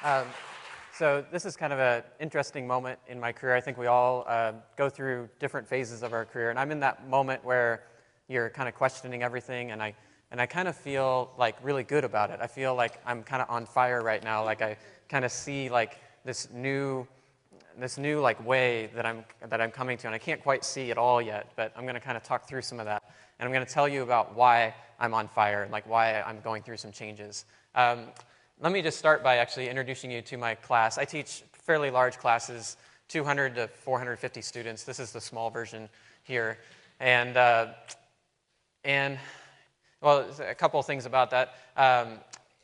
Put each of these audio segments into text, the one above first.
Um, so this is kind of an interesting moment in my career. I think we all go through different phases of our career, and I'm in that moment where you're kind of questioning everything, and I kind of feel like really good about it. I feel like I'm kind of on fire right now. Like I kind of see like this new like way that I'm coming to, and I can't quite see it all yet, but I'm going to kind of talk through some of that, and I'm going to tell you about why I'm on fire and like why I'm going through some changes. Let me just start by actually introducing you to my class. I teach fairly large classes, 200 to 450 students. This is the small version here, and well, a couple of things about that.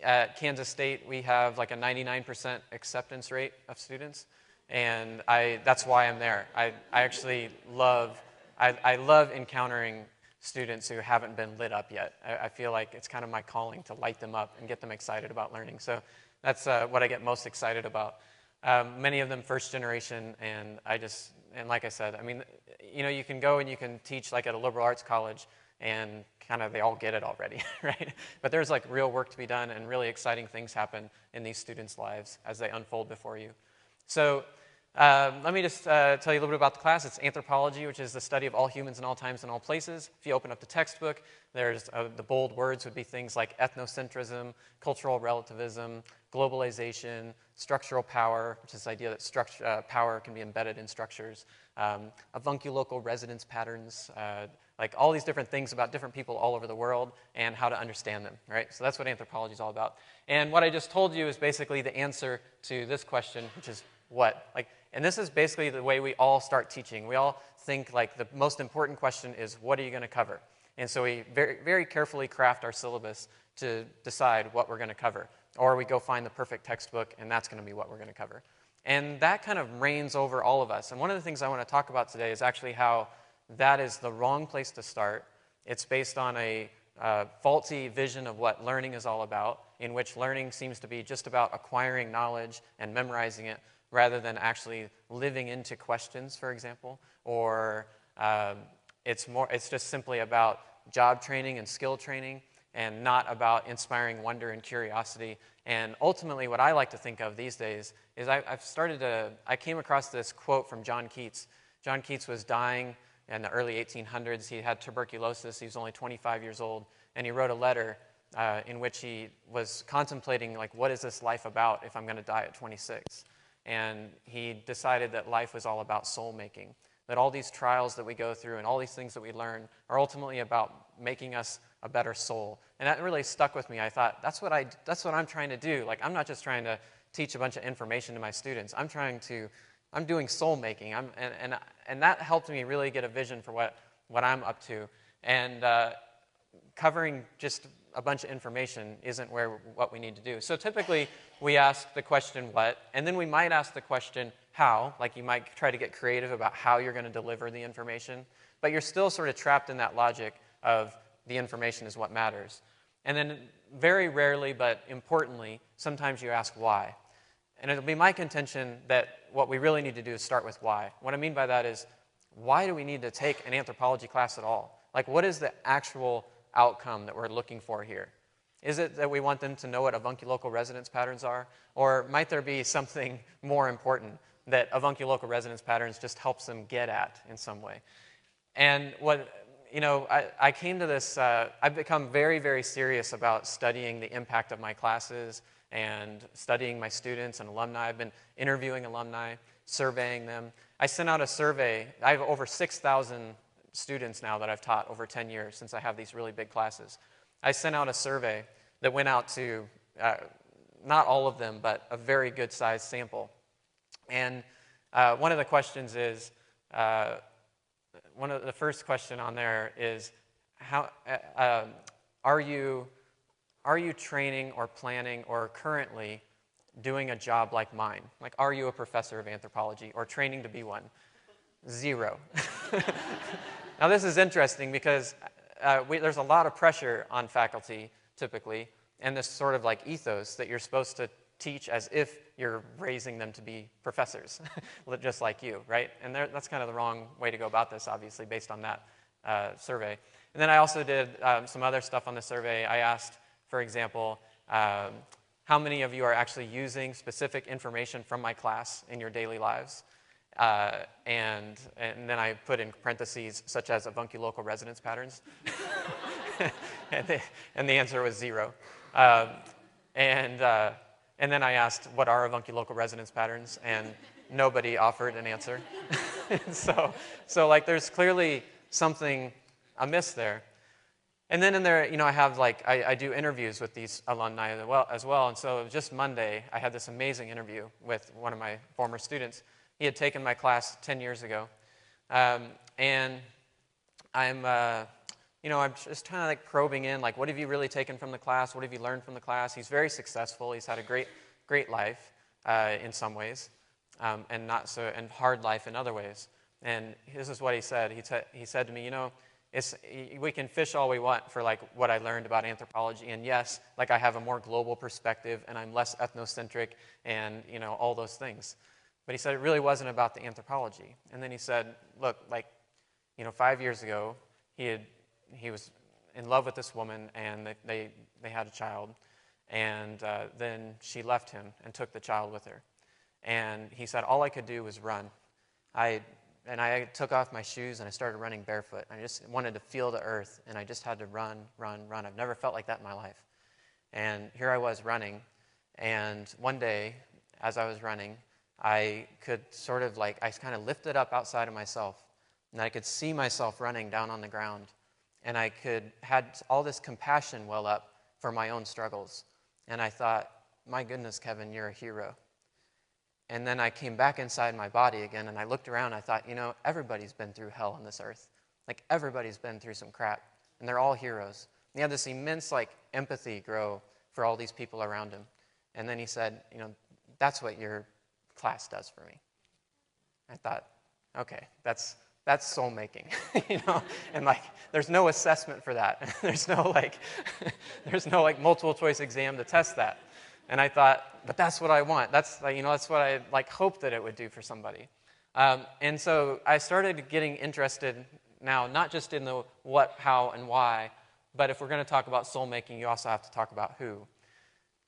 At Kansas State, we have like a 99% acceptance rate of students, and that's why I'm there. I actually love encountering students who haven't been lit up yet. I feel like it's kind of my calling to light them up and get them excited about learning. So that's what I get most excited about. Many of them first generation, and like I said, I mean, you know, you can go and you can teach like at a liberal arts college, and kind of they all get it already, right? But there's like real work to be done, and really exciting things happen in these students' lives as they unfold before you. So let me just tell you a little bit about the class. It's anthropology, which is the study of all humans in all times and all places. If you open up the textbook, there's the bold words would be things like ethnocentrism, cultural relativism, globalization, structural power, which is the idea that power can be embedded in structures, avunculocal resonance patterns, like all these different things about different people all over the world and how to understand them, right? So that's what anthropology is all about. And what I just told you is basically the answer to this question, which is what? And this is basically the way we all start teaching. We all think like the most important question is, what are you going to cover? And so we very, very carefully craft our syllabus to decide what we're going to cover. Or we go find the perfect textbook, and that's going to be what we're going to cover. And that kind of reigns over all of us. And one of the things I want to talk about today is actually how that is the wrong place to start. It's based on a faulty vision of what learning is all about, in which learning seems to be just about acquiring knowledge and memorizing it, rather than actually living into questions, for example, or it's just simply about job training and skill training, and not about inspiring wonder and curiosity. And ultimately, what I like to think of these days is I came across this quote from John Keats. John Keats was dying in the early 1800s. He had tuberculosis. He was only 25 years old, and he wrote a letter in which he was contemplating, like, what is this life about if I'm going to die at 26? And he decided that life was all about soul-making, that all these trials that we go through and all these things that we learn are ultimately about making us a better soul. And that really stuck with me. I thought, that's what I'm trying to do. Like, I'm not just trying to teach a bunch of information to my students. I'm doing soul-making. And that helped me really get a vision for what I'm up to. And covering just a bunch of information isn't what we need to do. So typically, we ask the question, what? And then we might ask the question, how? Like, you might try to get creative about how you're going to deliver the information. But you're still sort of trapped in that logic of the information is what matters. And then very rarely, but importantly, sometimes you ask why. And it'll be my contention that what we really need to do is start with why. What I mean by that is, why do we need to take an anthropology class at all? Like, what is the actual outcome that we're looking for here? Is it that we want them to know what avunculocal resonance patterns are? Or might there be something more important that avunculocal resonance patterns just helps them get at in some way? And I came to this, I've become very, very serious about studying the impact of my classes and studying my students and alumni. I've been interviewing alumni, surveying them. I sent out a survey. I have over 6,000 students now that I've taught over 10 years since I have these really big classes. I sent out a survey that went out to not all of them, but a very good sized sample. And one of the questions is, one of the first question on there is, how are you training or planning or currently doing a job like mine? Like, are you a professor of anthropology or training to be one? 0. Now, this is interesting because there's a lot of pressure on faculty, typically, and this sort of like ethos that you're supposed to teach as if you're raising them to be professors, just like you, right? And that's kind of the wrong way to go about this, obviously, based on that survey. And then I also did some other stuff on the survey. I asked, for example, how many of you are actually using specific information from my class in your daily lives? And then I put in parentheses, such as avunculocal resonance patterns. and the answer was 0. And then I asked, what are avunculocal resonance patterns? And nobody offered an answer. so like, there's clearly something amiss there. And then in there, I have I do interviews with these alumni as well. And so just Monday, I had this amazing interview with one of my former students. He had taken my class 10 years ago. And I'm just kind of like probing in, like, what have you really taken from the class? What have you learned from the class? He's very successful. He's had a great life in some ways, and not so, and hard life in other ways. And this is what he said. He said to me, we can fish all we want for like what I learned about anthropology, and yes, like I have a more global perspective, and I'm less ethnocentric, and all those things. But he said it really wasn't about the anthropology. And then he said, look, 5 years ago, he was in love with this woman, and they had a child, and then she left him and took the child with her. And he said, all I could do was run. I took off my shoes and I started running barefoot. I just wanted to feel the earth, and I just had to run. I've never felt like that in my life. And here I was running, and one day, as I was running, I could I kind of lifted up outside of myself, and I could see myself running down on the ground, and I had all this compassion well up for my own struggles. And I thought, my goodness, Kevin, you're a hero. And then I came back inside my body again, and I looked around, and I thought, everybody's been through hell on this earth. Like, everybody's been through some crap, and they're all heroes. And he had this immense, empathy grow for all these people around him. And then he said, that's what your class does for me. I thought, okay, that's soulmaking, and there's no assessment for that. there's no multiple choice exam to test that. And I thought, but that's what I want. That's what I hope that it would do for somebody. And so I started getting interested now, not just in the what, how, and why, but if we're going to talk about soulmaking, you also have to talk about who.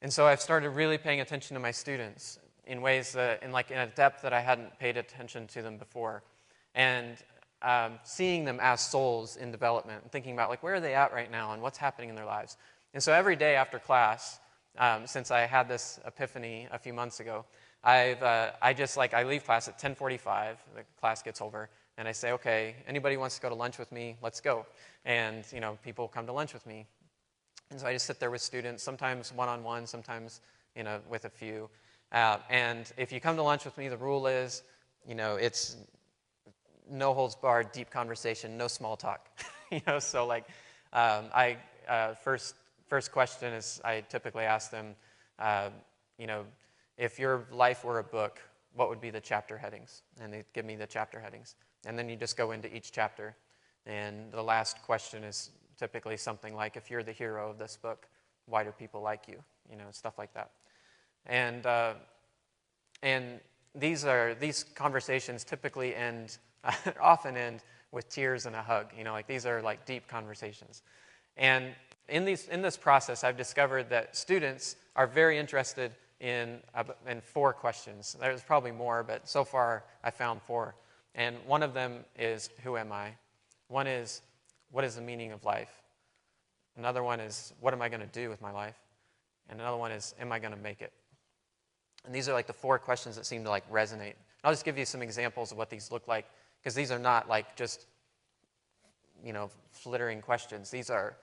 And so I've started really paying attention to my students in ways that, in a depth that I hadn't paid attention to them before, and seeing them as souls in development, and thinking about where are they at right now and what's happening in their lives. And so every day after class, since I had this epiphany a few months ago, I leave class at 10:45. The class gets over, and I say, okay, anybody wants to go to lunch with me? Let's go. And people come to lunch with me, and so I just sit there with students, sometimes one-on-one, sometimes with a few. And if you come to lunch with me, the rule is, it's no holds barred, deep conversation, no small talk. So first question is I typically ask them, if your life were a book, what would be the chapter headings? And they give me the chapter headings. And then you just go into each chapter. And the last question is typically something like, if you're the hero of this book, why do people like you? Stuff like that. And these conversations typically often end with tears and a hug. These are deep conversations. And in this process, I've discovered that students are very interested in 4 questions. There's probably more, but so far I found 4. And one of them is, who am I? One is, what is the meaning of life? Another one is, what am I going to do with my life? And another one is, am I going to make it? And these are the 4 questions that seem to resonate. I'll just give you some examples of what these look like, because these are not just flittering questions. These are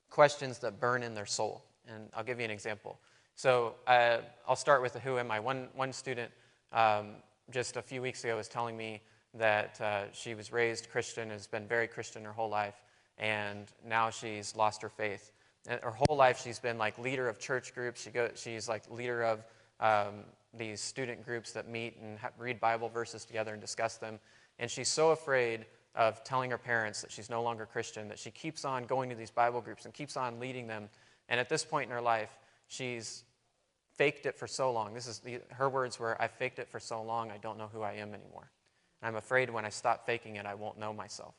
questions that burn in their soul. And I'll give you an example. So I'll start with the who am I. One student just a few weeks ago was telling me that she was raised Christian, has been very Christian her whole life, and now she's lost her faith. And her whole life she's been leader of church groups. She's leader of these student groups that meet and read Bible verses together and discuss them. And she's so afraid of telling her parents that she's no longer Christian that she keeps on going to these Bible groups and keeps on leading them. And at this point in her life, she's faked it for so long. Her words were, I faked it for so long, I don't know who I am anymore. And I'm afraid when I stop faking it, I won't know myself.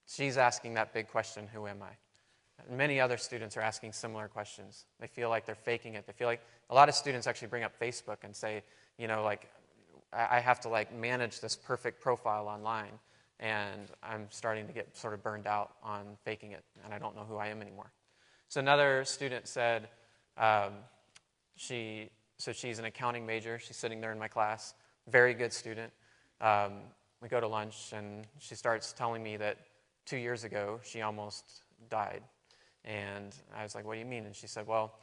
She's asking that big question, who am I? Many other students are asking similar questions. They feel like they're faking it. They feel like a lot of students actually bring up Facebook and say, like, I have to like manage this perfect profile online, and I'm starting to get sort of burned out on faking it, and I don't know who I am anymore. So another student said, she's an accounting major. She's sitting there in my class, very good student. We go to lunch, and she starts telling me that 2 years ago she almost died. And I was like, what do you mean? And she said, well,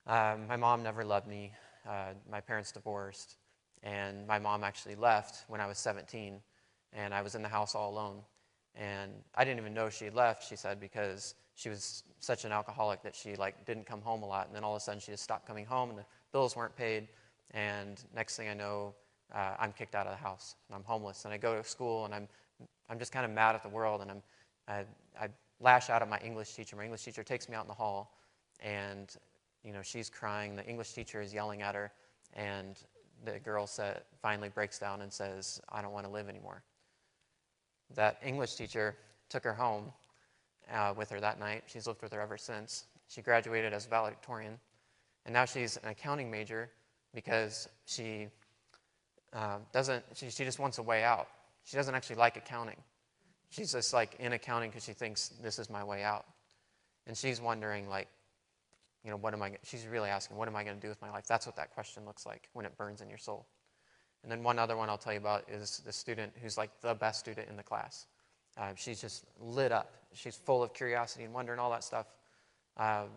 my mom never loved me. My parents divorced. And my mom actually left when I was 17. And I was in the house all alone. And I didn't even know she had left, she said, because she was such an alcoholic that she like didn't come home a lot. And then all of a sudden she just stopped coming home, and the bills weren't paid. And next thing I know, I'm kicked out of the house. And I'm homeless. And I go to school, and I'm just kind of mad at the world. And I lash out at my English teacher. My English teacher takes me out in the hall, and she's crying. The English teacher is yelling at her, and the girl finally breaks down and says, I don't want to live anymore. That English teacher took her home with her that night. She's lived with her ever since. She graduated as valedictorian, and now she's an accounting major because she just wants a way out. She doesn't actually like accounting. She's just like in accounting because she thinks this is my way out. And she's wondering, like, she's really asking, what am I going to do with my life? That's what that question looks like when it burns in your soul. And then one other one I'll tell you about is the student who's like the best student in the class. She's just lit up. She's full of curiosity and wonder and all that stuff.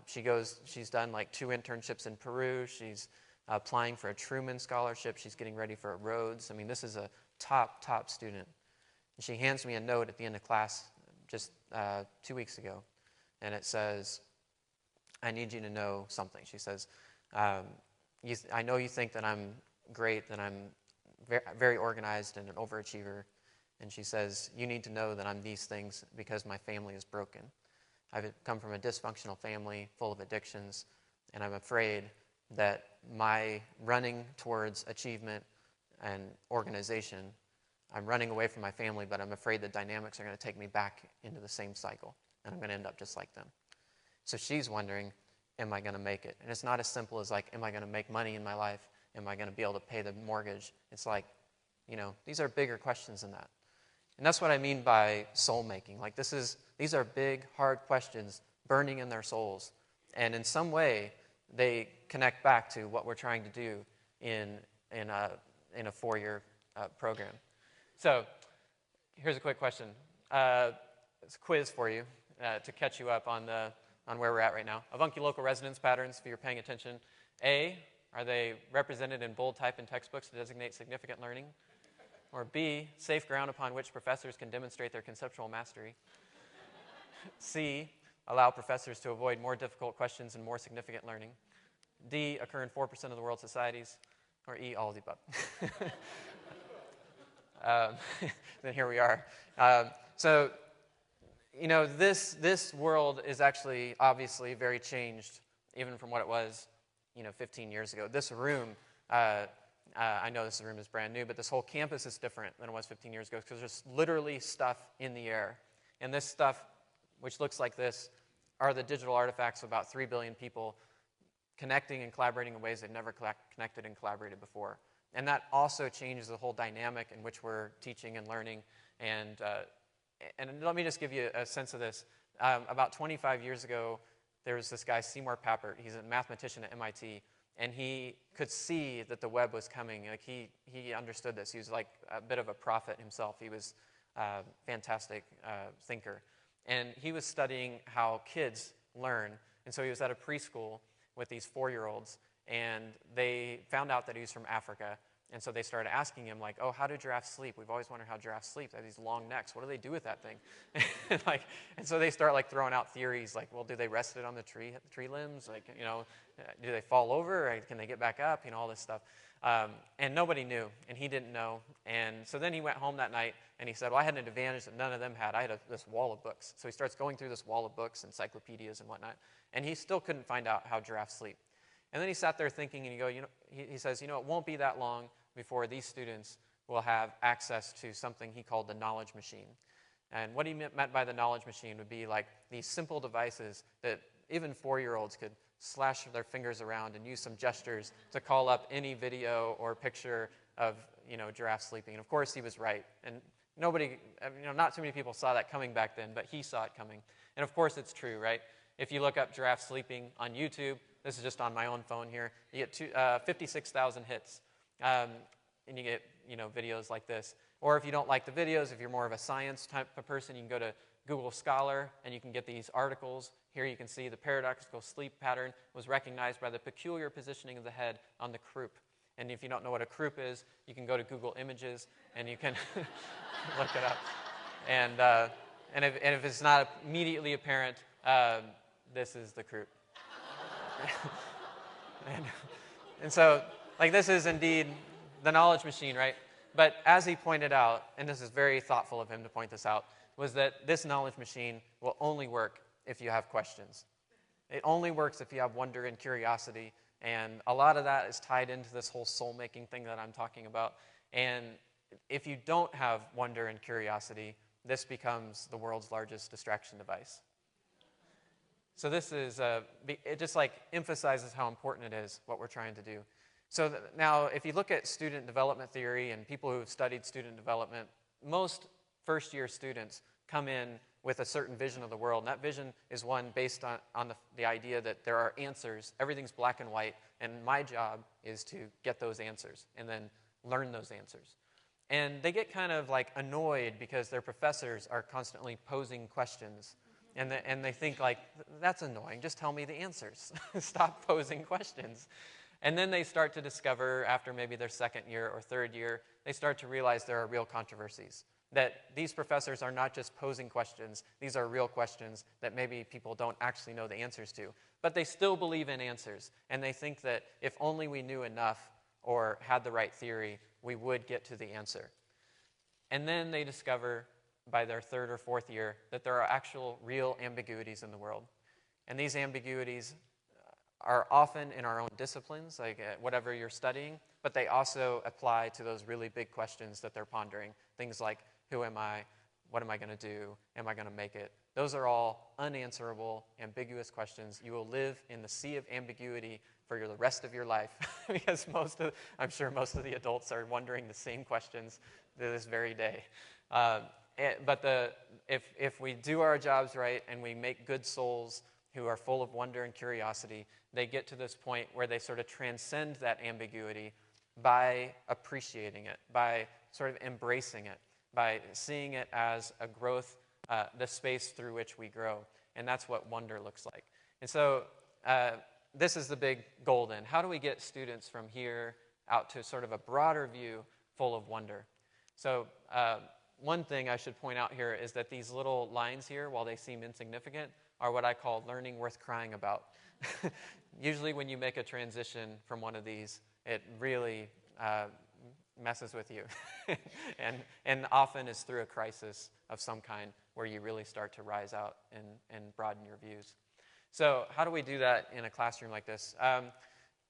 She's done like 2 internships in Peru. She's applying for a Truman Scholarship. She's getting ready for a Rhodes. I mean, this is a top student. And she hands me a note at the end of class just 2 weeks ago. And it says, I need you to know something. She says, I know you think that I'm great, that I'm very organized and an overachiever. And she says, you need to know that I'm these things because my family is broken. I've come from a dysfunctional family full of addictions, and I'm afraid that my running towards achievement and organization, I'm running away from my family, but I'm afraid the dynamics are going to take me back into the same cycle, and I'm going to end up just like them. So she's wondering, am I going to make it? And it's not as simple as like, am I going to make money in my life? Am I going to be able to pay the mortgage? It's like, these are bigger questions than that. And that's what I mean by soul-making. Like these are big, hard questions burning in their souls. And in some way, they connect back to what we're trying to do in a 4-year program. So here's a quick question. It's a quiz for you to catch you up on where we're at right now. Avuncular local resonance patterns, if you're paying attention. A, are they represented in bold type in textbooks to designate significant learning? Or B, safe ground upon which professors can demonstrate their conceptual mastery? C, allow professors to avoid more difficult questions and more significant learning? D, occur in 4% of the world's societies? Or E, all of the above? Then here we are. So, this world is actually obviously very changed, even from what it was, 15 years ago. This room, I know this room is brand new, but this whole campus is different than it was 15 years ago because there's literally stuff in the air. And this stuff, which looks like this, are the digital artifacts of about 3 billion people connecting and collaborating in ways they've never connected and collaborated before. And that also changes the whole dynamic in which we're teaching and learning. And let me just give you a sense of this. About 25 years ago, there was this guy, Seymour Papert. He's a mathematician at MIT. And he could see that the web was coming. Like he understood this. He was like a bit of a prophet himself. He was a fantastic thinker. And he was studying how kids learn. And so he was at a preschool with these 4-year-olds. And they found out that he was from Africa. And so they started asking him, like, oh, how do giraffes sleep? We've always wondered how giraffes sleep. They have these long necks. What do they do with that thing? and so they start, like, throwing out theories, like, well, do they rest it on the tree limbs? Like, do they fall over? Or can they get back up? All this stuff. And nobody knew, and he didn't know. And so then he went home that night, and he said, well, I had an advantage that none of them had. I had this wall of books. So he starts going through this wall of books, encyclopedias and whatnot, and he still couldn't find out how giraffes sleep. And then he sat there thinking, and he says, it won't be that long before these students will have access to something he called the knowledge machine. And what he meant by the knowledge machine would be like these simple devices that even 4-year-olds could slash their fingers around and use some gestures to call up any video or picture of, giraffes sleeping. And of course, he was right. And nobody, not too many people saw that coming back then, but he saw it coming. And of course, it's true, right? If you look up giraffe sleeping on YouTube, this is just on my own phone here, you get 56,000 hits. And you get, videos like this. Or if you don't like the videos, if you're more of a science type of person, you can go to Google Scholar and you can get these articles. Here you can see the paradoxical sleep pattern was recognized by the peculiar positioning of the head on the croup. And if you don't know what a croup is, you can go to Google Images and you can look it up. And if it's not immediately apparent, this is the croup. and so, like, this is indeed the knowledge machine, right? But as he pointed out, and this is very thoughtful of him to point this out, was that this knowledge machine will only work if you have questions. It only works if you have wonder and curiosity, and a lot of that is tied into this whole soul-making thing that I'm talking about. And if you don't have wonder and curiosity, this becomes the world's largest distraction device. So this is, it just like emphasizes how important it is, what we're trying to do. So now, if you look at student development theory and people who have studied student development, most first-year students come in with a certain vision of the world. And that vision is one based on the idea that there are answers. Everything's black and white, and my job is to get those answers and then learn those answers. And they get kind of like annoyed because their professors are constantly posing questions. And they think like, that's annoying, just tell me the answers. Stop posing questions. And then they start to discover, after maybe their second year or third year, they start to realize there are real controversies. That these professors are not just posing questions, these are real questions that maybe people don't actually know the answers to. But they still believe in answers, and they think that if only we knew enough or had the right theory, we would get to the answer. And then they discover, by their third or fourth year, that there are actual real ambiguities in the world. And these ambiguities are often in our own disciplines, like whatever you're studying, but they also apply to those really big questions that they're pondering. Things like, who am I? What am I going to do? Am I going to make it? Those are all unanswerable, ambiguous questions. You will live in the sea of ambiguity for the rest of your life because I'm sure most of the adults are wondering the same questions to this very day. But if we do our jobs right and we make good souls who are full of wonder and curiosity, they get to this point where they sort of transcend that ambiguity by appreciating it, by sort of embracing it, by seeing it as a growth, the space through which we grow. And that's what wonder looks like. And so this is the big goal then. How do we get students from here out to sort of a broader view full of wonder? So one thing I should point out here is that these little lines here, while they seem insignificant, are what I call learning worth crying about. Usually when you make a transition from one of these, it really messes with you. and often is through a crisis of some kind where you really start to rise out and broaden your views. So how do we do that in a classroom like this?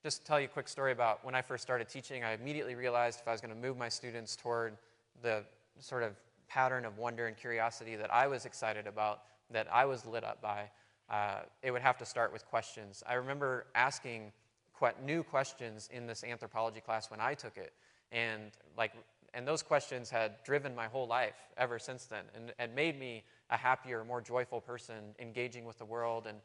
Just to tell you a quick story about when I first started teaching, I immediately realized if I was going to move my students toward the sort of pattern of wonder and curiosity that I was excited about, that I was lit up by, it would have to start with questions. I remember asking new questions in this anthropology class when I took it, and those questions had driven my whole life ever since then, and made me a happier, more joyful person, engaging with the world and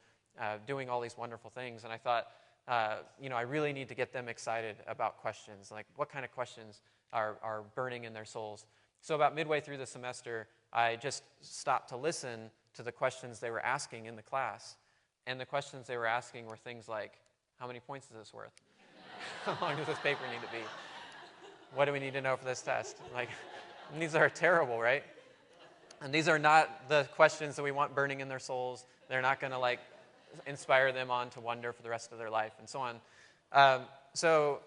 doing all these wonderful things. And I thought, I really need to get them excited about questions. Like, what kind of questions are burning in their souls? So about midway through the semester, I just stopped to listen to the questions they were asking in the class. And the questions they were asking were things like, how many points is this worth? How long does this paper need to be? What do we need to know for this test? And these are terrible, right? And these are not the questions that we want burning in their souls. They're not going to inspire them on to wonder for the rest of their life and so on. So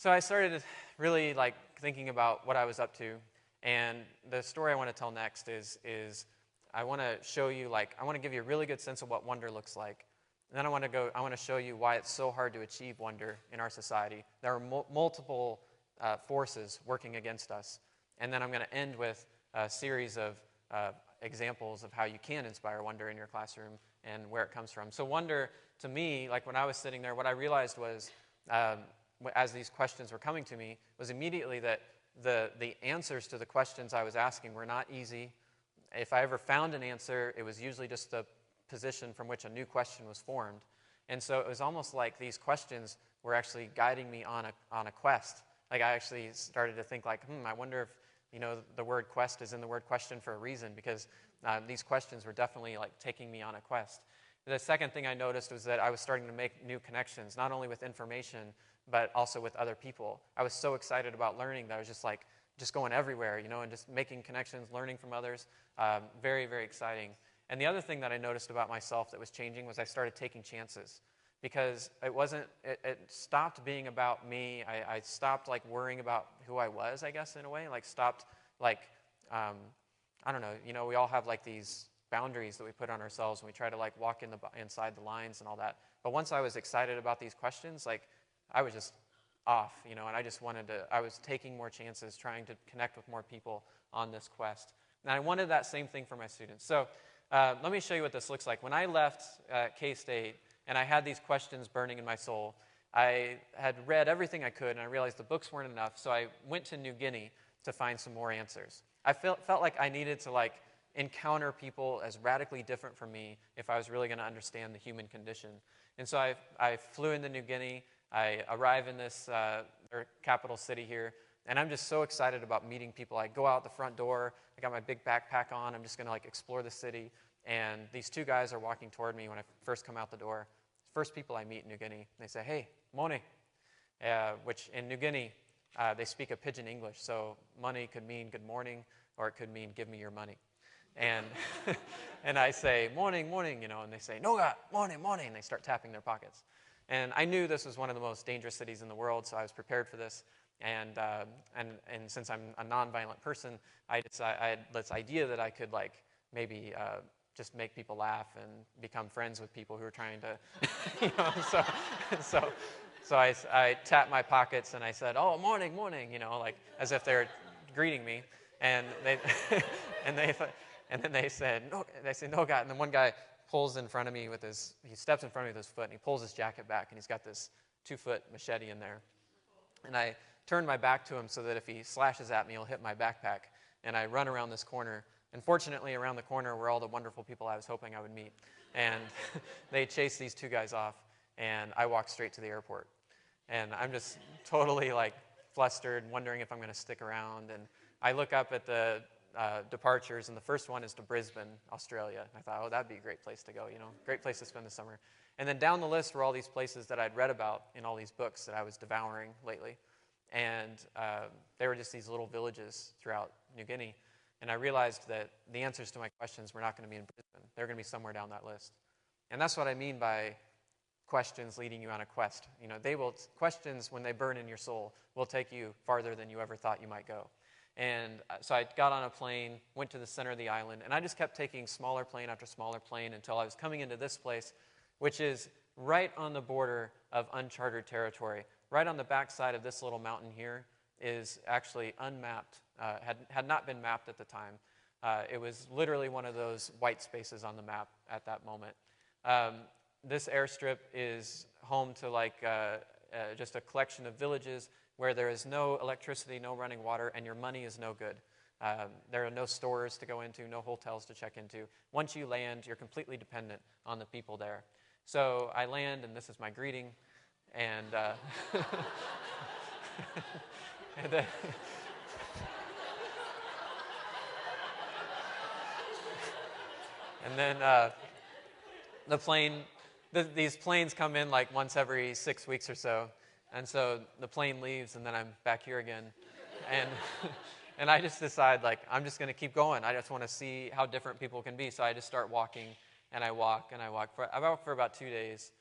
I started really thinking about what I was up to. And the story I want to tell next is I want to show you, I want to give you a really good sense of what wonder looks like. And then I want to show you why it's so hard to achieve wonder in our society. There are multiple forces working against us. And then I'm going to end with a series of examples of how you can inspire wonder in your classroom and where it comes from. So wonder, to me, like when I was sitting there, what I realized was, as these questions were coming to me, was immediately that the answers to the questions I was asking were not easy. If I ever found an answer, it was usually just the position from which a new question was formed. And so it was almost like these questions were actually guiding me on a quest. Like I actually started to think like, I wonder if, the word quest is in the word question for a reason, because these questions were definitely like taking me on a quest. The second thing I noticed was that I was starting to make new connections, not only with information, but also with other people. I was so excited about learning that I was just going everywhere, and just making connections, learning from others. Very, very exciting. And the other thing that I noticed about myself that was changing was I started taking chances, because it stopped being about me. I stopped like worrying about who I was, I guess, in a way, like stopped like, I don't know, we all have like these boundaries that we put on ourselves when we try to like walk inside the lines and all that. But once I was excited about these questions, like I was just off, and I was taking more chances, trying to connect with more people on this quest. And I wanted that same thing for my students. So let me show you what this looks like. When I left K-State and I had these questions burning in my soul, I had read everything I could, and I realized the books weren't enough, so I went to New Guinea to find some more answers. I felt like I needed to like encounter people as radically different from me if I was really going to understand the human condition. And so I flew into New Guinea. I arrive in this their capital city here, and I'm just so excited about meeting people. I go out the front door. I got my big backpack on. I'm just going to like explore the city. And these two guys are walking toward me when I first come out the door. First people I meet in New Guinea. They say, "Hey, Mone," which in New Guinea, they speak a pidgin English. So money could mean good morning, or it could mean give me your money. And and I say, "Morning, morning," and they say, "Noga, morning, morning," and they start tapping their pockets. And I knew this was one of the most dangerous cities in the world, so I was prepared for this. And since I'm a nonviolent person, I had this idea that I could like maybe just make people laugh and become friends with people who are trying to, so I tapped my pockets and I said, "Oh, morning, morning," like as if they're greeting me, and they and then they said, "No," they said, "No, God," and then one guy pulls in front of me he steps in front of me with his foot, and he pulls his jacket back, and he's got this 2-foot machete in there, and I turn my back to him so that if he slashes at me, he'll hit my backpack, and I run around this corner. And fortunately, around the corner were all the wonderful people I was hoping I would meet. And they chased these two guys off, and I walked straight to the airport. And I'm just totally like flustered, wondering if I'm going to stick around. And I look up at the departures, and the first one is to Brisbane, Australia. I thought, oh, that'd be a great place to go, great place to spend the summer. And then down the list were all these places that I'd read about in all these books that I was devouring lately. And they were just these little villages throughout New Guinea. And I realized that the answers to my questions were not going to be in Brisbane. They're going to be somewhere down that list. And that's what I mean by questions leading you on a quest. Questions, when they burn in your soul, will take you farther than you ever thought you might go. And so I got on a plane, went to the center of the island, and I just kept taking smaller plane after smaller plane until I was coming into this place, which is right on the border of uncharted territory. Right on the backside of this little mountain here is actually unmapped, had not been mapped at the time. It was literally one of those white spaces on the map at that moment. This airstrip is home to like just a collection of villages where there is no electricity, no running water, and your money is no good. There are no stores to go into, no hotels to check into. Once you land, you're completely dependent on the people there. So I land, and this is my greeting, and and then the plane, these planes come in like once every 6 weeks or so, and so the plane leaves, and then I'm back here again, and and I just decide like I'm just going to keep going. I just want to see how different people can be, so I just start walking, and I walk, and I walk. I walk for about 2 days,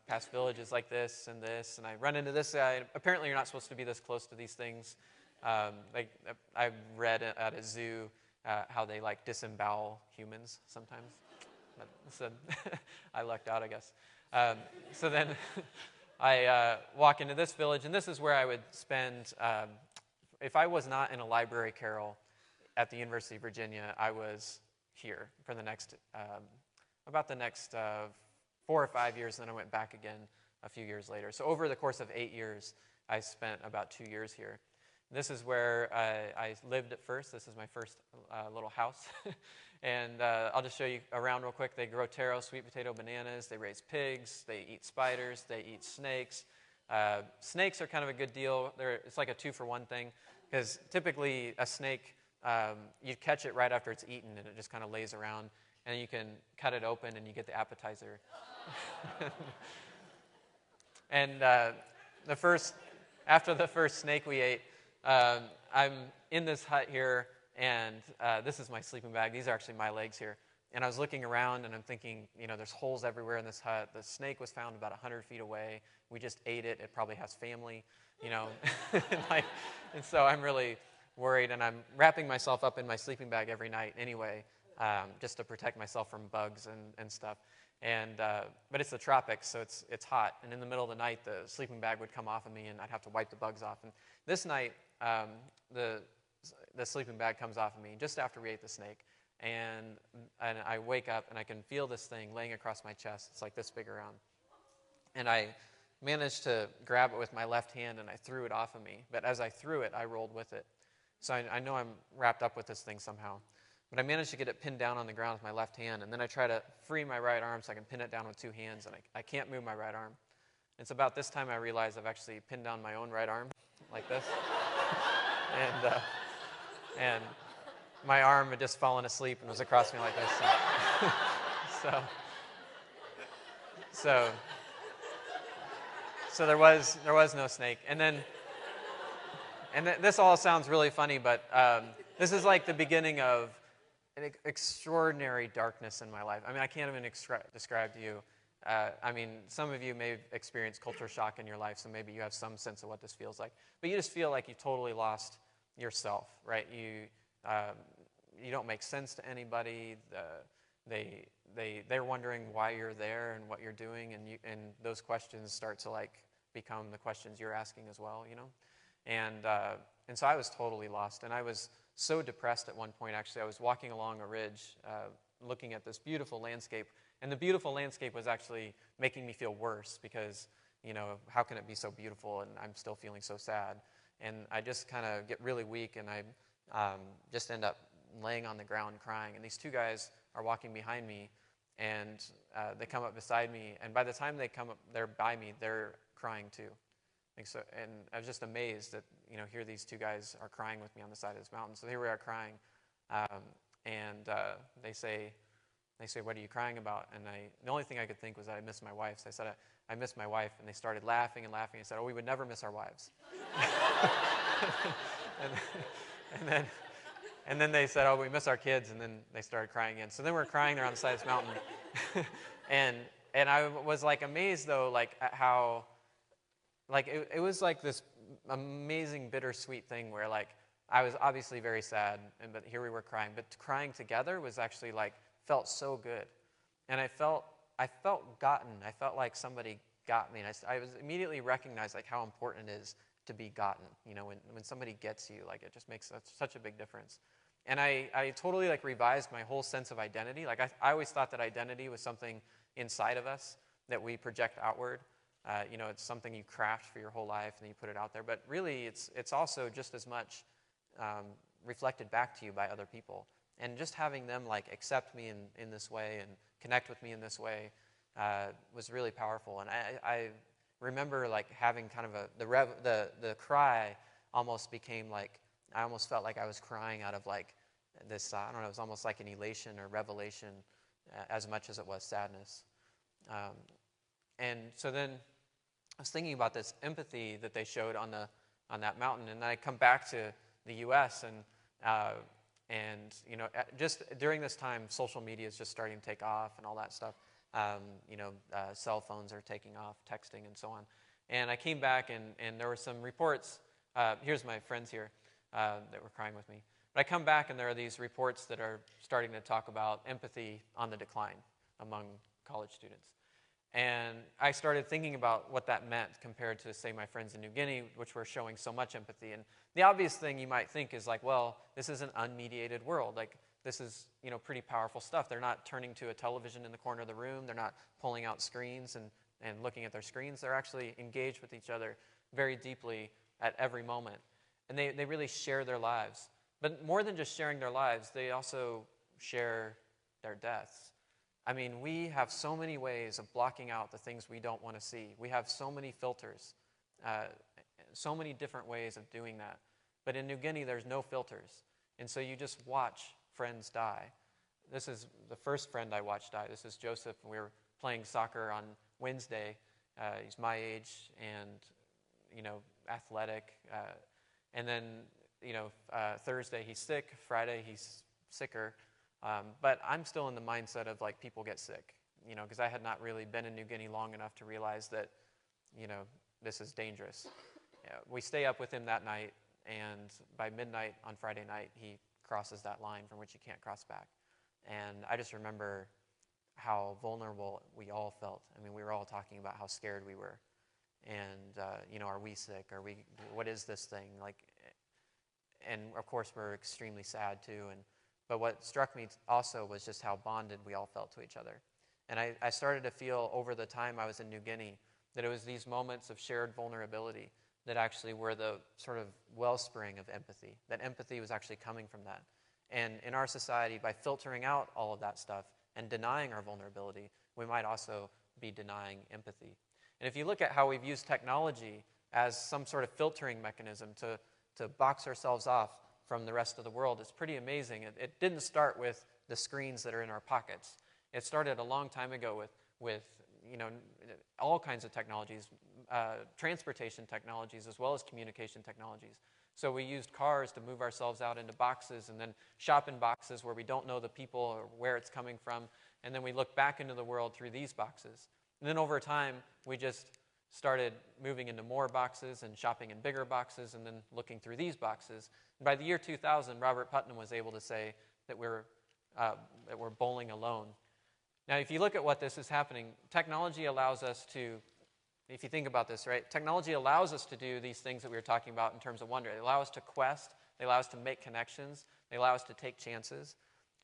past villages like this, and I run into this guy. Apparently, you're not supposed to be this close to these things. Like I read at a zoo how they like disembowel humans sometimes. So I lucked out, I guess. So then I walk into this village, and this is where I would spend, if I was not in a library carol, at the University of Virginia, I was here for the next, about the next 4 or 5 years, and then I went back again a few years later. So over the course of 8 years, I spent about 2 years here. This is where I lived at first. This is my first little house. And I'll just show you around real quick. They grow taro, sweet potato, bananas. They raise pigs. They eat spiders. They eat snakes. Snakes are kind of a good deal. It's like a 2-for-1 thing, because typically a snake, you catch it right after it's eaten, and it just kind of lays around. And you can cut it open, and you get the appetizer. And after the first snake we ate, I'm in this hut here, and this is my sleeping bag. These are actually my legs here. And I was looking around, and I'm thinking, there's holes everywhere in this hut. The snake was found about 100 feet away. We just ate it. It probably has family, and so I'm really worried, and I'm wrapping myself up in my sleeping bag every night anyway, just to protect myself from bugs and stuff. But it's the tropics, so it's hot. And in the middle of the night, the sleeping bag would come off of me, and I'd have to wipe the bugs off. And this night, the sleeping bag comes off of me just after we ate the snake. And I wake up, and I can feel this thing laying across my chest. It's like this big around. And I managed to grab it with my left hand, and I threw it off of me. But as I threw it, I rolled with it. So I know I'm wrapped up with this thing somehow. But I managed to get it pinned down on the ground with my left hand, and then I try to free my right arm so I can pin it down with 2 hands, and I can't move my right arm. It's about this time I realize I've actually pinned down my own right arm, like this. And my arm had just fallen asleep and was across me like this. So there was no snake. And this all sounds really funny, but this is like the beginning of an extraordinary darkness in my life. I mean, I can't even describe to you. Some of you may have experienced culture shock in your life, so maybe you have some sense of what this feels like. But you just feel like you totally lost yourself, right? You don't make sense to anybody. They're wondering why you're there and what you're doing, and those questions start to become the questions you're asking as well, And so I was totally lost, and I was so depressed at one point. Actually, I was walking along a ridge, looking at this beautiful landscape, and the beautiful landscape was actually making me feel worse because, how can it be so beautiful and I'm still feeling so sad? And I just kind of get really weak, and I just end up laying on the ground crying. And these 2 guys are walking behind me, and they come up beside me, and by the time they come up there by me, they're crying too. And I was just amazed that, here these 2 guys are crying with me on the side of this mountain. So here we are crying, and they say, "What are you crying about?" And the only thing I could think was that I missed my wife. So I said, I miss my wife, and they started laughing and laughing. I said, "Oh, we would never miss our wives." and then they said, "Oh, we miss our kids," and then they started crying again. So then we're crying there on the side of this mountain, and I was amazed though, at how, it was this amazing bittersweet thing where I was obviously very sad, but here we were crying, but crying together was actually felt so good, and I felt gotten. I felt like somebody got me, and I was immediately recognized how important it is to be gotten. When somebody gets you, it just makes such a big difference. And I totally revised my whole sense of identity. I always thought that identity was something inside of us that we project outward. It's something you craft for your whole life and then you put it out there. But really, it's also just as much reflected back to you by other people. And just having them accept me in this way and connect with me in this way was really powerful. And I remember having kind of the cry almost became I almost felt like I was crying out of this, I don't know, it was almost like an elation or revelation as much as it was sadness. And so then I was thinking about this empathy that they showed on that mountain, and then I come back to the U.S. and just during this time, social media is just starting to take off and all that stuff. Cell phones are taking off, texting and so on. And I came back and there were some reports. Here's my friends here that were crying with me. But I come back and there are these reports that are starting to talk about empathy on the decline among college students. And I started thinking about what that meant compared to, say, my friends in New Guinea, which were showing so much empathy. And the obvious thing you might think is like, well, this is an unmediated world. Like, this is, pretty powerful stuff. They're not turning to a television in the corner of the room. They're not pulling out screens and looking at their screens. They're actually engaged with each other very deeply at every moment. And they really share their lives. But more than just sharing their lives, they also share their deaths. I mean, we have so many ways of blocking out the things we don't want to see. We have so many filters, so many different ways of doing that. But in New Guinea, there's no filters. And so you just watch friends die. This is the first friend I watched die. This is Joseph. We were playing soccer on Wednesday. He's my age and, athletic. And then, Thursday he's sick. Friday he's sicker. But I'm still in the mindset of like people get sick, because I had not really been in New Guinea long enough to realize that, this is dangerous. We stay up with him that night, and by midnight on Friday night, he crosses that line from which he can't cross back. And I just remember how vulnerable we all felt. I mean, we were all talking about how scared we were. And, are we sick? What is this thing? And of course, we're extremely sad too. But what struck me also was just how bonded we all felt to each other. And I started to feel over the time I was in New Guinea that it was these moments of shared vulnerability that actually were the sort of wellspring of empathy, that empathy was actually coming from that. And in our society, by filtering out all of that stuff and denying our vulnerability, we might also be denying empathy. And if you look at how we've used technology as some sort of filtering mechanism to box ourselves off from the rest of the world, it's pretty amazing. It didn't start with the screens that are in our pockets. It started a long time ago with all kinds of technologies, transportation technologies as well as communication technologies. So we used cars to move ourselves out into boxes and then shop in boxes where we don't know the people or where it's coming from. And then we look back into the world through these boxes. And then over time, we just started moving into more boxes and shopping in bigger boxes and then looking through these boxes. And by the year 2000, Robert Putnam was able to say that we're bowling alone. Now, if you look at what this is happening, technology allows us to, if you think about this, right, technology allows us to do these things that we were talking about in terms of wonder. They allow us to quest. They allow us to make connections. They allow us to take chances.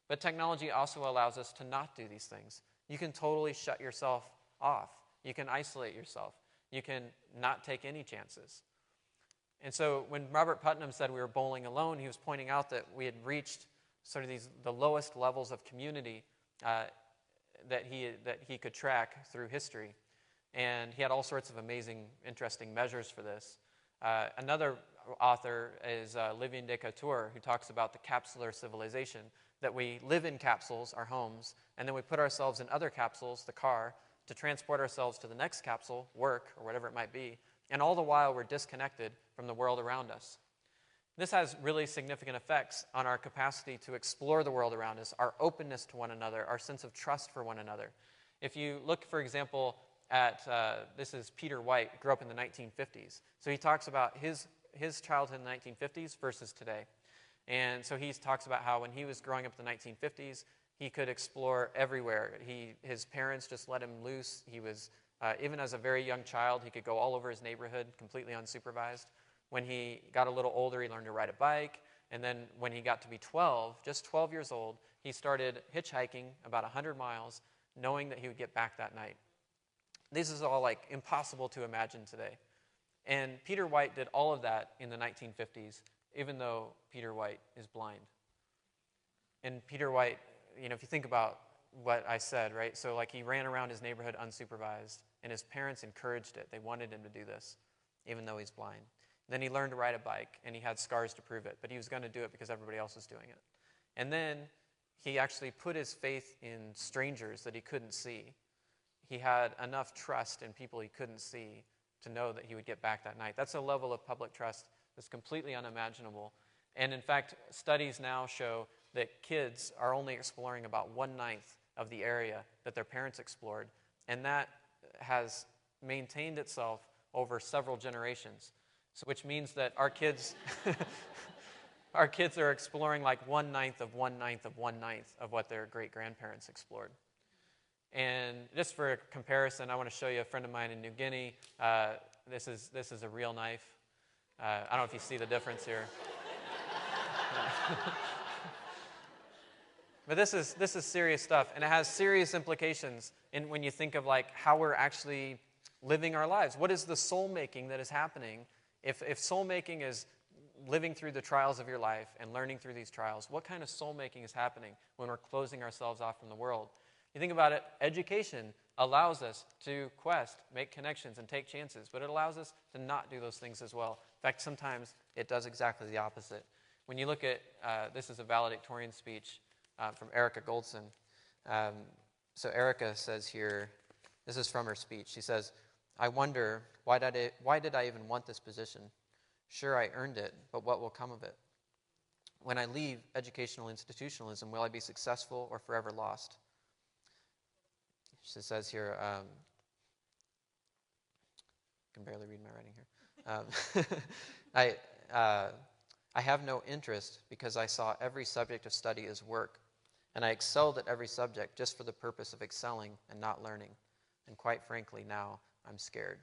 But technology also allows us to not do these things. You can totally shut yourself off. You can isolate yourself. You can not take any chances. And so when Robert Putnam said we were bowling alone, he was pointing out that we had reached sort of the lowest levels of community that he could track through history. And he had all sorts of amazing, interesting measures for this. Another author is Livien de Couture, who talks about the capsular civilization, that we live in capsules, our homes, and then we put ourselves in other capsules, the car, to transport ourselves to the next capsule, work, or whatever it might be, and all the while we're disconnected from the world around us. This has really significant effects on our capacity to explore the world around us, our openness to one another, our sense of trust for one another. If you look, for example, at, this is Peter White, grew up in the 1950s. So he talks about his childhood in the 1950s versus today. And so he talks about how when he was growing up in the 1950s, he could explore everywhere. His parents just let him loose. He was, even as a very young child, he could go all over his neighborhood completely unsupervised. When he got a little older, he learned to ride a bike. And then when he got to be 12, just 12 years old, he started hitchhiking about 100 miles, knowing that he would get back that night. This is all like impossible to imagine today. And Peter White did all of that in the 1950s, even though Peter White is blind. And Peter White, if you think about what I said, right? So like he ran around his neighborhood unsupervised, and his parents encouraged it. They wanted him to do this, even though he's blind. Then he learned to ride a bike, and he had scars to prove it, but he was going to do it because everybody else was doing it. And then he actually put his faith in strangers that he couldn't see. He had enough trust in people he couldn't see to know that he would get back that night. That's a level of public trust that's completely unimaginable. And in fact, studies now show that kids are only exploring about 1/9 of the area that their parents explored, and that has maintained itself over several generations. So, which means that our kids are exploring like 1/9 of 1/9 of 1/9 of what their great-grandparents explored. And just for a comparison, I want to show you a friend of mine in New Guinea. This is a real knife. I don't know if you see the difference here. But this is serious stuff, and it has serious implications when you think of like how we're actually living our lives. What is the soul making that is happening? If soul making is living through the trials of your life and learning through these trials, what kind of soul making is happening when we're closing ourselves off from the world? You think about it, education allows us to quest, make connections, and take chances, but it allows us to not do those things as well. In fact, sometimes it does exactly the opposite. When you look at, this is a valedictorian speech from Erica Goldson. So Erica says here, this is from her speech. She says, "I wonder, why did I even want this position? Sure, I earned it, but what will come of it? When I leave educational institutionalism, will I be successful or forever lost?" She says here, I can barely read my writing here. I have no interest because I saw every subject of study as work, and I excelled at every subject just for the purpose of excelling and not learning. And quite frankly, now I'm scared.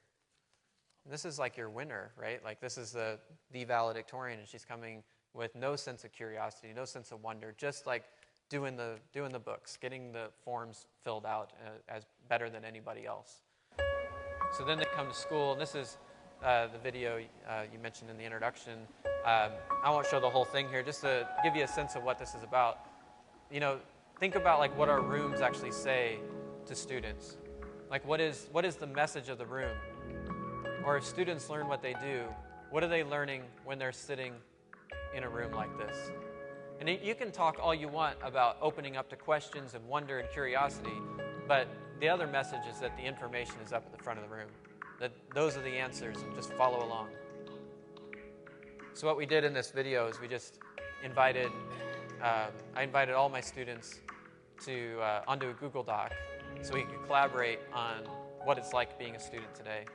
And this is like your winner, right? Like this is the valedictorian, and she's coming with no sense of curiosity, no sense of wonder, just like doing the books, getting the forms filled out as better than anybody else. So then they come to school, and this is the video you mentioned in the introduction. I won't show the whole thing here, just to give you a sense of what this is about. You know, think about like what our rooms actually say to students. Like what is the message of the room? Or if students learn what they do, what are they learning when they're sitting in a room like this? And you can talk all you want about opening up to questions and wonder and curiosity, but the other message is that the information is up at the front of the room, that those are the answers, and just follow along. So what we did in this video is we just invited, I invited all my students onto a Google Doc so we could collaborate on what it's like being a student today.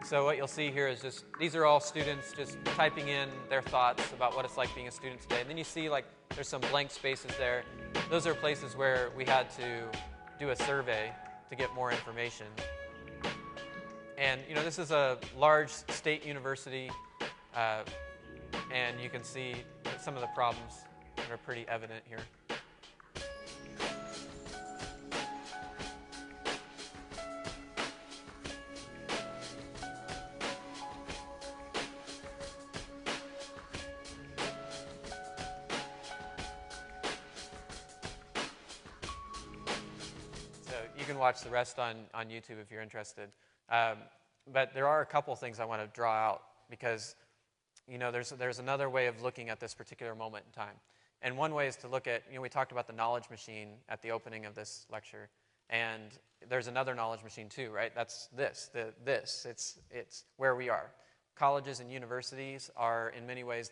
So what you'll see here is just, these are all students just typing in their thoughts about what it's like being a student today. And then you see like there's some blank spaces there. Those are places where we had to do a survey to get more information. And you know, this is a large state university, and you can see some of the problems that are pretty evident here. You can watch the rest on YouTube if you're interested. But there are a couple things I want to draw out because, you know, there's another way of looking at this particular moment in time. And one way is to look at, you know, we talked about the knowledge machine at the opening of this lecture. And there's another knowledge machine too, right? That's this. It's where we are. Colleges and universities are in many ways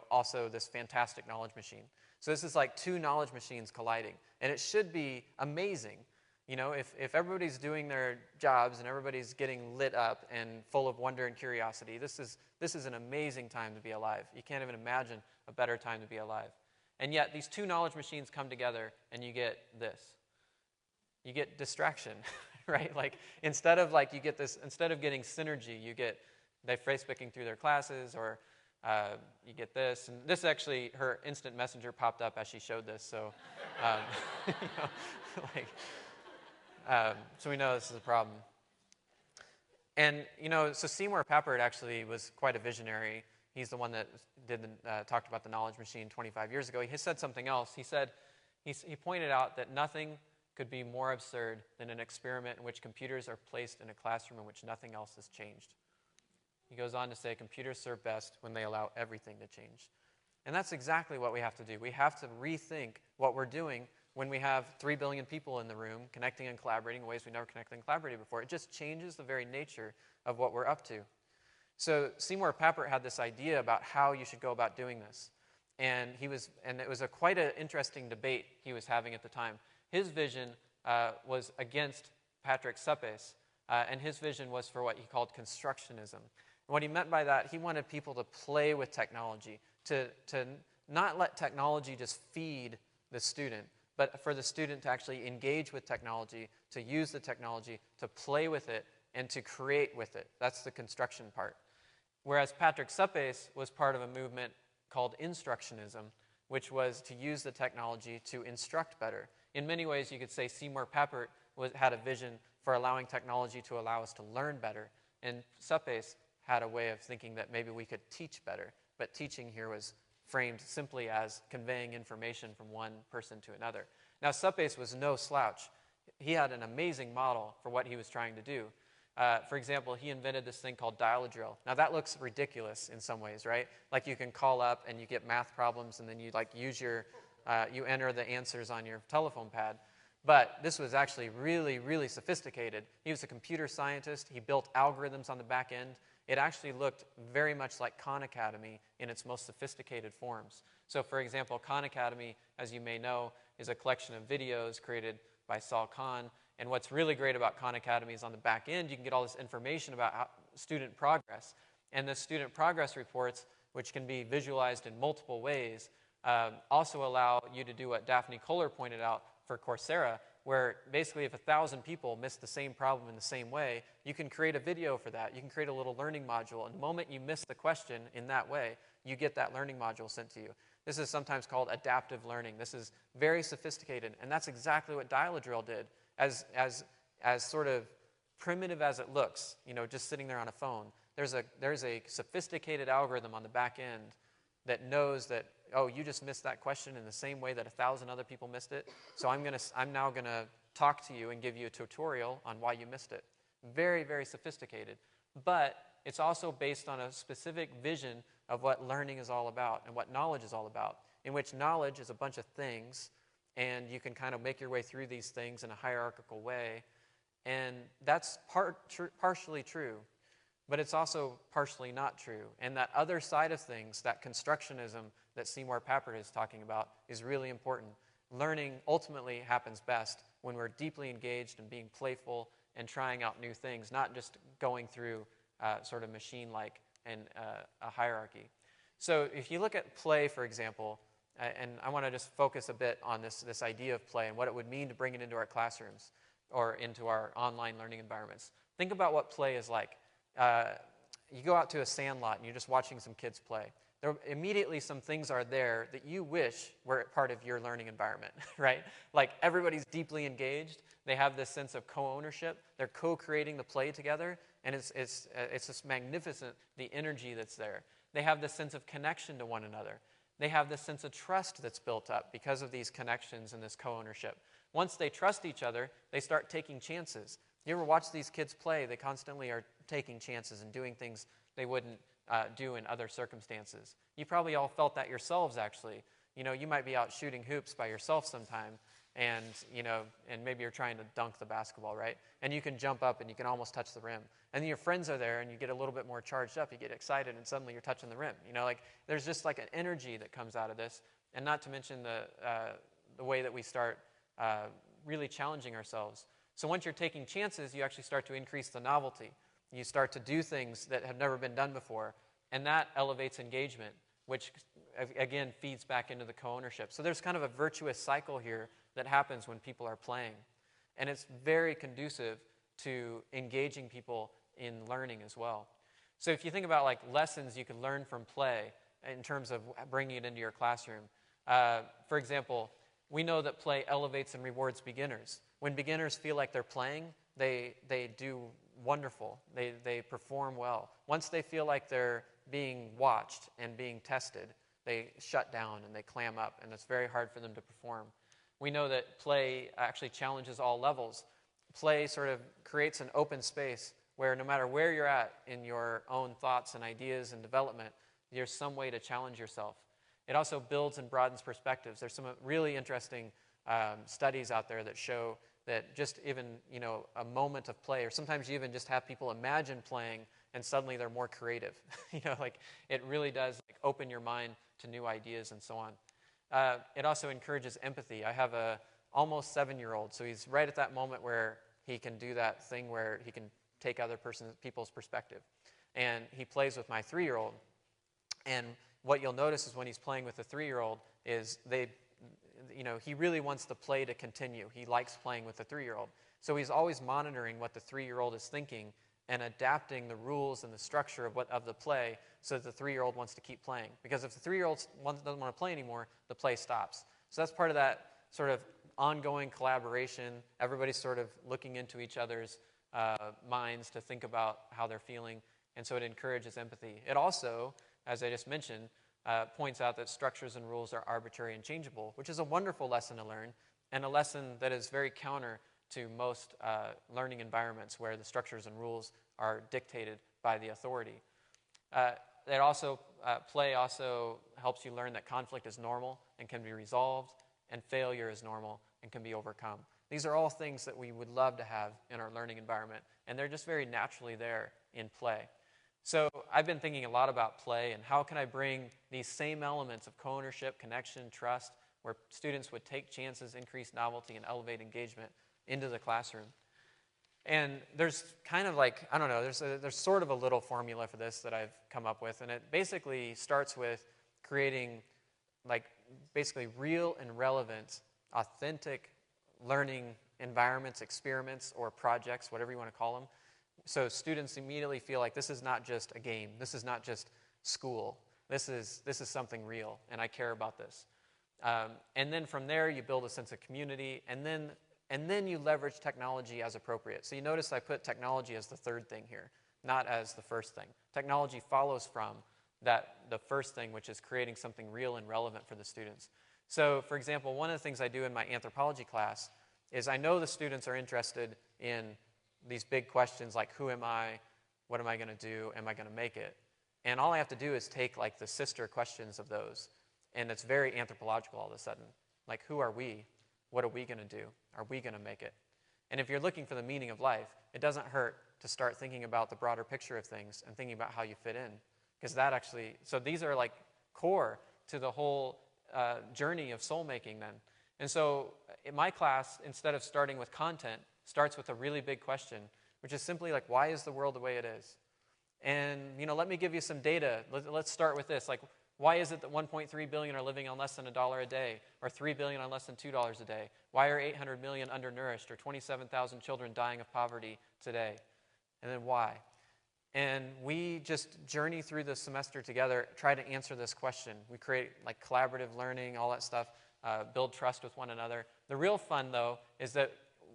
also this fantastic knowledge machine. So this is like two knowledge machines colliding. And it should be amazing. You know, if everybody's doing their jobs and everybody's getting lit up and full of wonder and curiosity, this is an amazing time to be alive. You can't even imagine a better time to be alive. And yet these two knowledge machines come together and you get this. You get distraction, right? Like instead of getting synergy, you get they're Facebooking through their classes, or you get this. And this actually, her instant messenger popped up as she showed this. So, so we know this is a problem. And, you know, so Seymour Papert actually was quite a visionary. He's the one that talked about the knowledge machine 25 years ago. He said something else. He said, he pointed out that nothing could be more absurd than an experiment in which computers are placed in a classroom in which nothing else has changed. He goes on to say, computers serve best when they allow everything to change. And that's exactly what we have to do. We have to rethink what we're doing when we have 3 billion people in the room connecting and collaborating in ways we never connected and collaborated before. It just changes the very nature of what we're up to. So Seymour Papert had this idea about how you should go about doing this. And it was quite an interesting debate he was having at the time. His vision was against Patrick Suppes, and his vision was for what he called constructionism. And what he meant by that, he wanted people to play with technology, to not let technology just feed the student, but for the student to actually engage with technology, to use the technology, to play with it, and to create with it. That's the construction part. Whereas Patrick Suppes was part of a movement called instructionism, which was to use the technology to instruct better. In many ways, you could say Seymour Papert had a vision for allowing technology to allow us to learn better, and Suppes had a way of thinking that maybe we could teach better, but teaching here was framed simply as conveying information from one person to another. Now, Suppes was no slouch. He had an amazing model for what he was trying to do. For example, he invented this thing called dial-a-drill. Now, that looks ridiculous in some ways, right? Like you can call up and you get math problems and then you like use your, you enter the answers on your telephone pad. But this was actually really, really sophisticated. He was a computer scientist. He built algorithms on the back end. It actually looked very much like Khan Academy in its most sophisticated forms. So for example, Khan Academy, as you may know, is a collection of videos created by Saul Khan. And what's really great about Khan Academy is on the back end, you can get all this information about student progress. And the student progress reports, which can be visualized in multiple ways, also allow you to do what Daphne Kohler pointed out for Coursera, where basically if 1,000 people miss the same problem in the same way, you can create a video for that. You can create a little learning module. And the moment you miss the question in that way, you get that learning module sent to you. This is sometimes called adaptive learning. This is very sophisticated, and that's exactly what dial-a-drill did. As sort of primitive as it looks, you know, just sitting there on a phone, there's a sophisticated algorithm on the back end that knows that, oh, you just missed that question in the same way that 1,000 other people missed it, so I'm now going to talk to you and give you a tutorial on why you missed it. Very, very sophisticated. But it's also based on a specific vision of what learning is all about and what knowledge is all about, in which knowledge is a bunch of things, and you can kind of make your way through these things in a hierarchical way. And that's partially true, but it's also partially not true. And that other side of things, that constructionism that Seymour Papert is talking about, is really important. Learning ultimately happens best when we're deeply engaged and being playful and trying out new things, not just going through sort of machine-like and a hierarchy. So if you look at play, for example, and I want to just focus a bit on this idea of play and what it would mean to bring it into our classrooms or into our online learning environments. Think about what play is like. You go out to a sand lot and you're just watching some kids play. Immediately some things are there that you wish were part of your learning environment, right? Like everybody's deeply engaged. They have this sense of co-ownership. They're co-creating the play together, and it's just magnificent, the energy that's there. They have this sense of connection to one another. They have this sense of trust that's built up because of these connections and this co-ownership. Once they trust each other, they start taking chances. You ever watch these kids play? They constantly are taking chances and doing things they wouldn't do in other circumstances. You probably all felt that yourselves, actually. You know, you might be out shooting hoops by yourself sometime, and, you know, and maybe you're trying to dunk the basketball, right? And you can jump up and you can almost touch the rim. And then your friends are there and you get a little bit more charged up. You get excited and suddenly you're touching the rim. You know, like there's just like an energy that comes out of this. And not to mention the way that we start really challenging ourselves. So once you're taking chances, you actually start to increase the novelty. You start to do things that have never been done before. And that elevates engagement, which again feeds back into the co-ownership. So there's kind of a virtuous cycle here that happens when people are playing. And it's very conducive to engaging people in learning as well. So if you think about like lessons you can learn from play in terms of bringing it into your classroom. For example, we know that play elevates and rewards beginners. When beginners feel like they're playing, they do wonderful. They perform well. Once they feel like they're being watched and being tested, they shut down and they clam up, and it's very hard for them to perform. We know that play actually challenges all levels. Play sort of creates an open space where no matter where you're at in your own thoughts and ideas and development, there's some way to challenge yourself. It also builds and broadens perspectives. There's some really interesting studies out there that show that just even, you know, a moment of play, or sometimes you even just have people imagine playing and suddenly they're more creative. You know, like it really does like open your mind to new ideas and so on. It also encourages empathy. I have a almost 7-year-old, so he's right at that moment where he can do that thing where he can take other people's perspective. And he plays with my 3-year-old. And what you'll notice is when he's playing with a 3-year-old is he really wants the play to continue. He likes playing with the 3-year-old. So he's always monitoring what the 3-year-old is thinking and adapting the rules and the structure of the play so that the 3-year-old wants to keep playing. Because if the 3-year-old doesn't want to play anymore, the play stops. So that's part of that sort of ongoing collaboration. Everybody's sort of looking into each other's minds to think about how they're feeling, and so it encourages empathy. It also, as I just mentioned, points out that structures and rules are arbitrary and changeable, which is a wonderful lesson to learn, and a lesson that is very counter to most learning environments where the structures and rules are dictated by the authority. Play also helps you learn that conflict is normal and can be resolved, and failure is normal and can be overcome. These are all things that we would love to have in our learning environment, and they're just very naturally there in play. So I've been thinking a lot about play and how can I bring these same elements of co-ownership, connection, trust, where students would take chances, increase novelty, and elevate engagement into the classroom. And there's kind of like, I don't know, there's sort of a little formula for this that I've come up with, and it basically starts with creating like basically real and relevant, authentic learning environments, experiments, or projects, whatever you want to call them. So students immediately feel like this is not just a game, this is not just school, this is something real, and I care about this. And then from there, you build a sense of community, and then you leverage technology as appropriate. So you notice I put technology as the third thing here, not as the first thing. Technology follows from the first thing, which is creating something real and relevant for the students. So, for example, one of the things I do in my anthropology class is I know the students are interested in these big questions like, who am I? What am I going to do? Am I going to make it? And all I have to do is take like the sister questions of those, and it's very anthropological all of a sudden. Like, who are we? What are we going to do? Are we going to make it? And if you're looking for the meaning of life, it doesn't hurt to start thinking about the broader picture of things and thinking about how you fit in. Because that actually, so these are like core to the whole journey of soul making then. And so in my class, instead of starting with content, starts with a really big question, which is simply like, why is the world the way it is? And let me give you some data. Let's start with this. Like, why is it that 1.3 billion are living on less than $1 a day, or 3 billion on less than $2 a day? Why are 800 million undernourished, or 27,000 children dying of poverty today? And then why? And we just journey through the semester together, try to answer this question. We create like collaborative learning, all that stuff, build trust with one another. The real fun, though, is that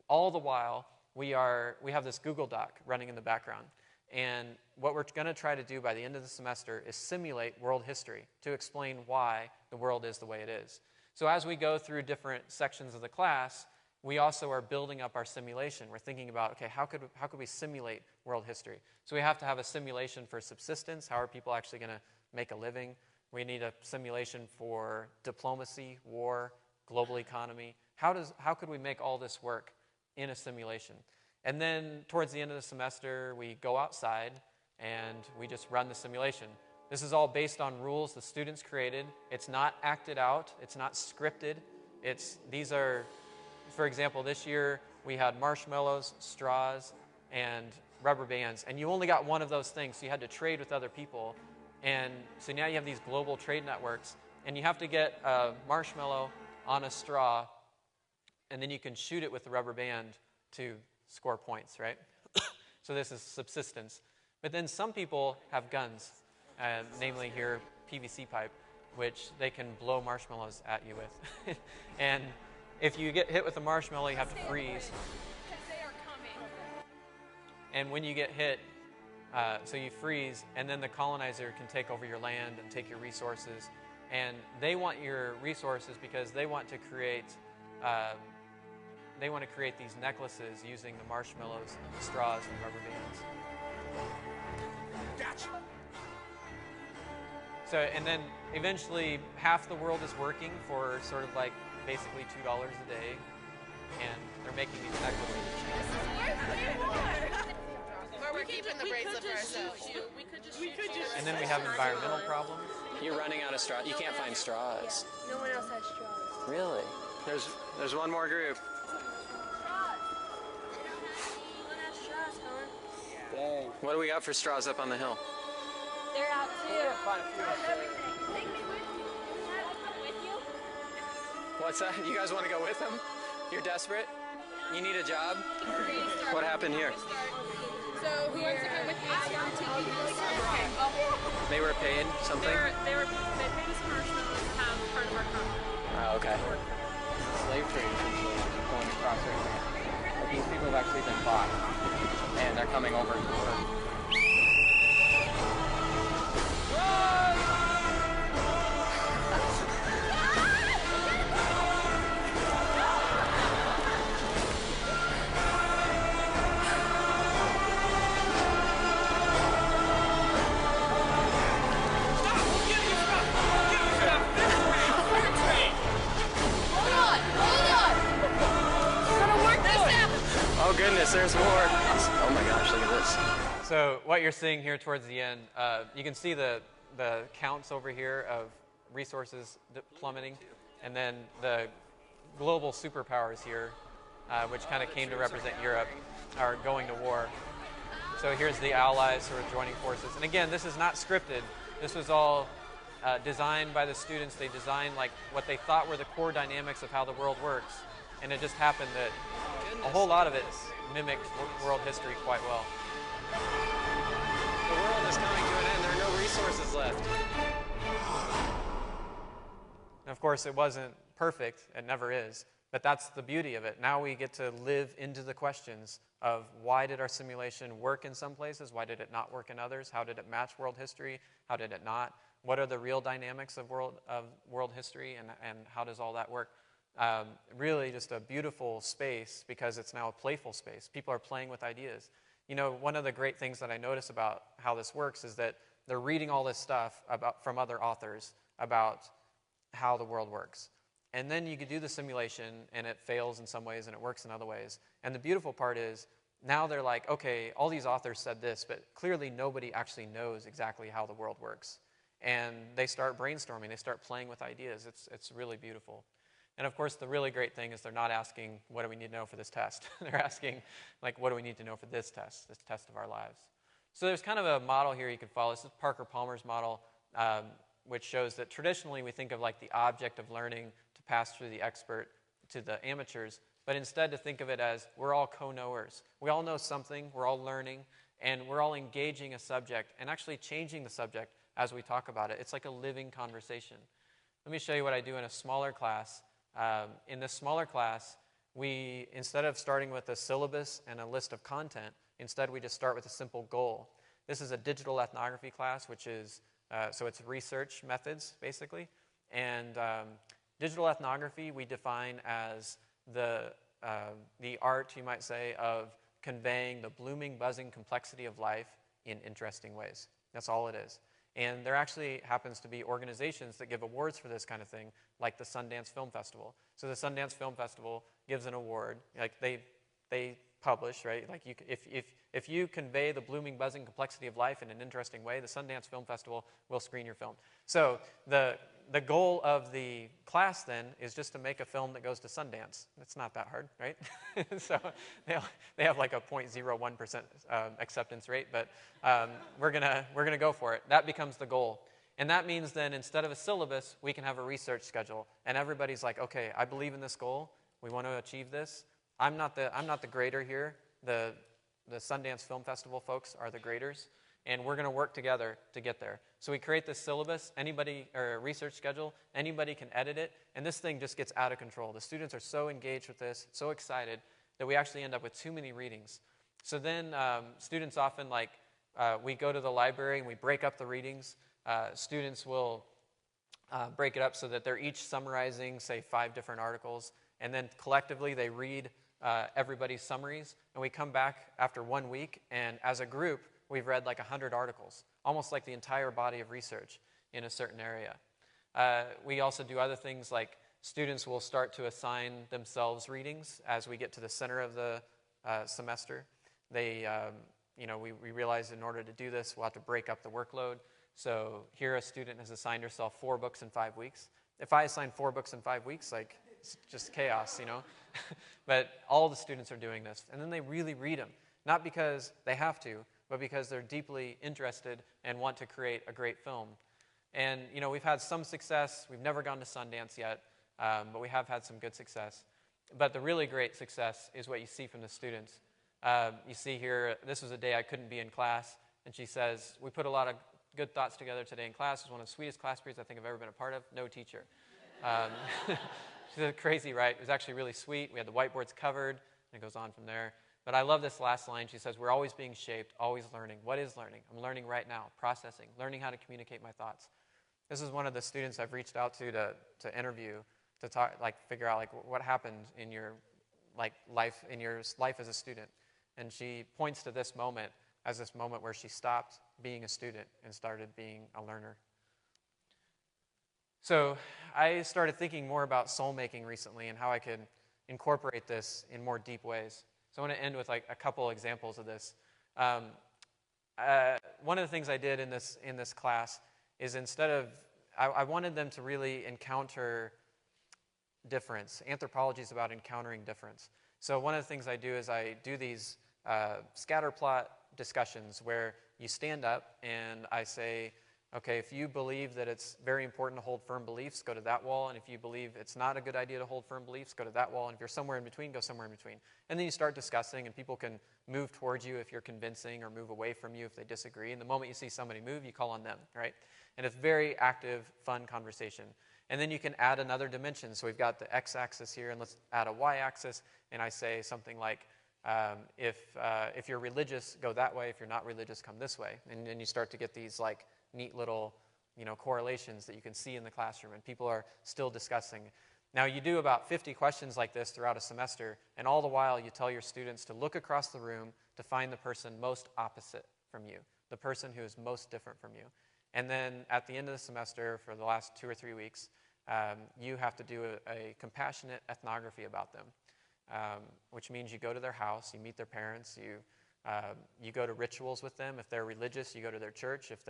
all the while we have this Google Doc running in the background. And what we're going to try to do by the end of the semester is simulate world history to explain why the world is the way it is. So as we go through different sections of the class, we also are building up our simulation. We're thinking about, okay, how could we simulate world history? So we have to have a simulation for subsistence. How are people actually going to make a living? We need a simulation for diplomacy, war, global economy. How could we make all this work in a simulation? And then towards the end of the semester, we go outside and we just run the simulation. This is all based on rules the students created. It's not acted out. It's not scripted. These are, for example, this year we had marshmallows, straws, and rubber bands. And you only got one of those things, so you had to trade with other people. And so now you have these global trade networks, and you have to get a marshmallow on a straw, and then you can shoot it with the rubber band to score points, right? So this is subsistence. But then some people have guns, namely here, PVC pipe, which they can blow marshmallows at you with. And if you get hit with a marshmallow, you have to freeze. And when you get hit, so you freeze, and then the colonizer can take over your land and take your resources. And they want your resources because they want to create these necklaces using the marshmallows, the straws, and rubber bands. Gotcha. So, and then eventually half the world is working for sort of like basically $2 a day, and they're making these necklaces. Where we're keeping the bracelet for ourselves. And then we have environmental problems. You're running out of straws. You can't find straws. Yeah. No one else has straws. Really? There's one more group. Dang. What do we got for straws up on the hill? They're out too. What's that? You guys want to go with them? You're desperate? You need a job? What happened here? So who wants to come with me to take you to the okay. They were paid something? They paid us marshmallows to have part of our company. Oh, okay. Slave trade essentially going across right here. But these people have actually been bought, and they're coming over to work. Oh goodness, there's more. Oh my gosh, look at this. So what you're seeing here towards the end, you can see the counts over here of resources plummeting, and then the global superpowers here, which kind of came to represent Europe, are going to war. So here's the allies who are joining forces. And again, this is not scripted. This was all designed by the students. They designed like what they thought were the core dynamics of how the world works. And it just happened that a whole lot of it mimicked world history quite well. The world is coming to an end. There are no resources left. And of course, it wasn't perfect. It never is. But that's the beauty of it. Now we get to live into the questions of why did our simulation work in some places? Why did it not work in others? How did it match world history? How did it not? What are the real dynamics of world history, and how does all that work? Really just a beautiful space because it's now a playful space. People are playing with ideas. You know, one of the great things that I notice about how this works is that they're reading all this stuff from other authors about how the world works. And then you could do the simulation, and it fails in some ways, and it works in other ways. And the beautiful part is, now they're like, okay, all these authors said this, but clearly nobody actually knows exactly how the world works. And they start brainstorming. They start playing with ideas. It's really beautiful. And of course, the really great thing is they're not asking, what do we need to know for this test? They're asking, like, what do we need to know for this test of our lives? So there's kind of a model here you can follow. This is Parker Palmer's model, which shows that traditionally we think of like the object of learning to pass through the expert to the amateurs, but instead to think of it as we're all co-knowers. We all know something, we're all learning, and we're all engaging a subject and actually changing the subject as we talk about it. It's like a living conversation. Let me show you what I do in a smaller class. In this smaller class, we, instead of starting with a syllabus and a list of content, instead we just start with a simple goal. This is a digital ethnography class, which is, so it's research methods, basically. And digital ethnography we define as the art, you might say, of conveying the blooming, buzzing complexity of life in interesting ways. That's all it is. And there actually happens to be organizations that give awards for this kind of thing, like the Sundance Film Festival. So the Sundance Film Festival gives an award. Like they publish, right? Like if you convey the blooming, buzzing complexity of life in an interesting way, the Sundance Film Festival will screen your film. So the goal of the class then is just to make a film that goes to Sundance. It's not that hard, right? So they have like a 0.01% acceptance rate, but we're gonna go for it. That becomes the goal. And that means then instead of a syllabus, we can have a research schedule. And everybody's like, okay, I believe in this goal. We want to achieve this. I'm not the grader here. The Sundance Film Festival folks are the graders. And we're going to work together to get there. So we create this syllabus, or a research schedule. Anybody can edit it. And this thing just gets out of control. The students are so engaged with this, so excited, that we actually end up with too many readings. So then students often, we go to the library and we break up the readings. Students will break it up so that they're each summarizing, say, 5 different articles. And then collectively they read everybody's summaries. And we come back after 1 week, and as a group, we've read like 100 articles, almost like the entire body of research in a certain area. We also do other things like students will start to assign themselves readings as we get to the center of the semester. We realize in order to do this, we'll have to break up the workload. So here a student has assigned herself 4 books in 5 weeks. If I assign 4 books in 5 weeks, it's just chaos, you know? But all the students are doing this. And then they really read them. Not because they have to, but because they're deeply interested and want to create a great film. And, we've had some success. We've never gone to Sundance yet, but we have had some good success. But the really great success is what you see from the students. You see here, this was a day I couldn't be in class, and she says, we put a lot of good thoughts together today in class. It was one of the sweetest class periods I think I've ever been a part of. No teacher. She said, crazy, right? It was actually really sweet. We had the whiteboards covered, and it goes on from there. But I love this last line. She says, we're always being shaped, always learning. What is learning? I'm learning right now, processing, learning how to communicate my thoughts. This is one of the students I've reached out to interview, to talk, figure out what happened in your life as a student. And she points to this moment as this moment where she stopped being a student and started being a learner. So I started thinking more about soulmaking recently and how I could incorporate this in more deep ways. So I want to end with a couple examples of this. One of the things I did in this class is instead of, I wanted them to really encounter difference. Anthropology is about encountering difference. So one of the things I do is I do these scatter plot discussions where you stand up and I say, okay, if you believe that it's very important to hold firm beliefs, go to that wall. And if you believe it's not a good idea to hold firm beliefs, go to that wall. And if you're somewhere in between, go somewhere in between. And then you start discussing, and people can move towards you if you're convincing or move away from you if they disagree. And the moment you see somebody move, you call on them, right? And it's very active, fun conversation. And then you can add another dimension. So we've got the x-axis here, and let's add a y-axis. And I say something like, if you're religious, go that way. If you're not religious, come this way. And then you start to get these neat little correlations that you can see in the classroom, and people are still discussing. Now, you do about 50 questions like this throughout a semester, and all the while you tell your students to look across the room to find the person most opposite from you, the person who is most different from you. And then at the end of the semester, for the last 2 or 3 weeks, you have to do a compassionate ethnography about them, which means you go to their house, you meet their parents, you go to rituals with them. If they're religious, you go to their church. If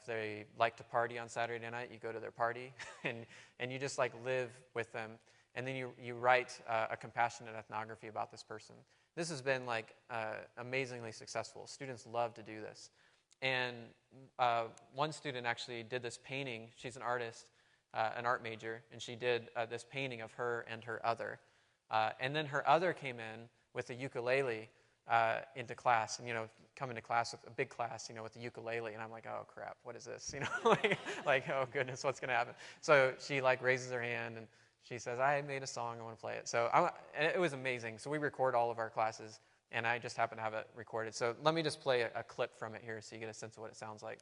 they like to party on Saturday night, you go to their party, and you just live with them. And then you write a compassionate ethnography about this person. This has been amazingly successful. Students love to do this. And one student actually did this painting. She's an artist, an art major, and she did this painting of her and her other. And then her other came in with a ukulele into class, and come into class with a big class, with the ukulele, and I'm like, oh crap, what is this? Oh goodness, what's going to happen? So she raises her hand and she says, I made a song, I want to play it. So and it was amazing. So we record all of our classes, and I just happen to have it recorded. So let me just play a clip from it here so you get a sense of what it sounds like.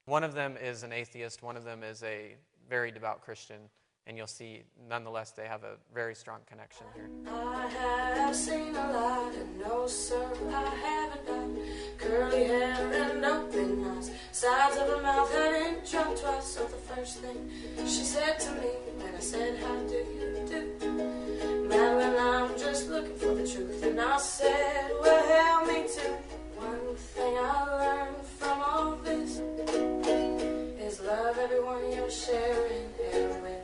One of them is an atheist, one of them is a very devout Christian, and you'll see, nonetheless, they have a very strong connection here. I have seen a lot, and no, sir, I haven't done. Curly hair and open eyes, sides of her mouth hadn't jumped twice. So the first thing she said to me when I said, how do you do? Madeline, I'm just looking for the truth. And I said, well, hell, me too. One thing I learned from all this is love everyone you're sharing air with.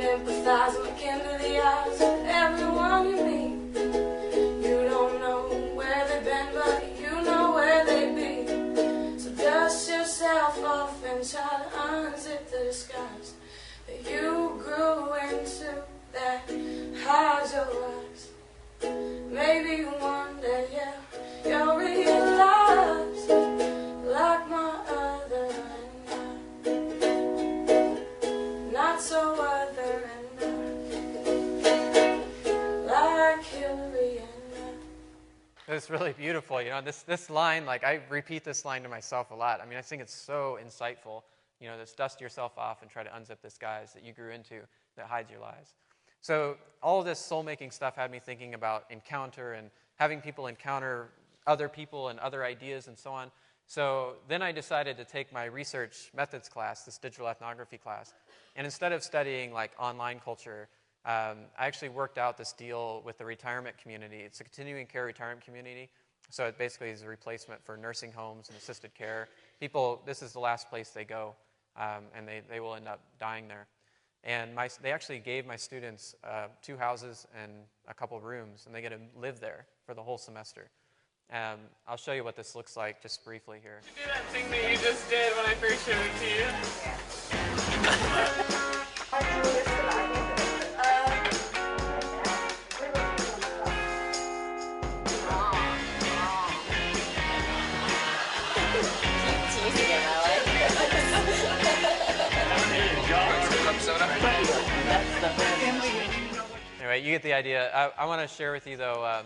Empathize and look into the eyes of everyone you meet. You don't know where they've been, but you know where they be. So dust yourself off and try to unzip the disguise that you grew into that hides your lies. Maybe one day, yeah, you'll realize, like my other and I, not so other and It's really beautiful. This line, I repeat this line to myself a lot. I think it's so insightful. This dust yourself off and try to unzip this guise that you grew into that hides your lies. So all of this soul-making stuff had me thinking about encounter and having people encounter other people and other ideas and so on. So then I decided to take my research methods class, this digital ethnography class, and instead of studying online culture, I actually worked out this deal with the retirement community. It's a continuing care retirement community. So it basically is a replacement for nursing homes and assisted care. People, this is the last place they go, and they will end up dying there. And they actually gave my students 2 houses and a couple rooms, and they get to live there for the whole semester. I'll show you what this looks like just briefly here. Do that thing that you just did when I first showed it to you. Anyway, you get the idea. I want to share with you, though,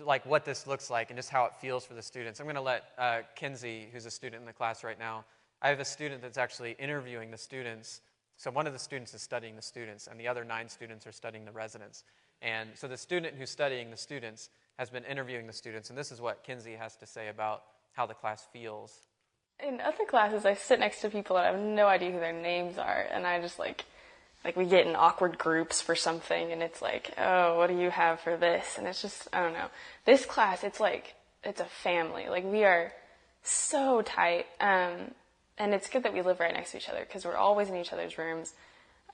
like what this looks like and just how it feels for the students. I'm going to let Kinsey, who's a student in the class right now, I have a student that's actually interviewing the students. So one of the students is studying the students, and the other 9 students are studying the residents. And so the student who's studying the students has been interviewing the students, and this is what Kinsey has to say about how the class feels. In other classes, I sit next to people and I have no idea who their names are, and I just like we get in awkward groups for something, and it's like, oh, what do you have for this? And it's just, I don't know. This class, it's like, it's a family. Like, we are so tight, and it's good that we live right next to each other, because we're always in each other's rooms.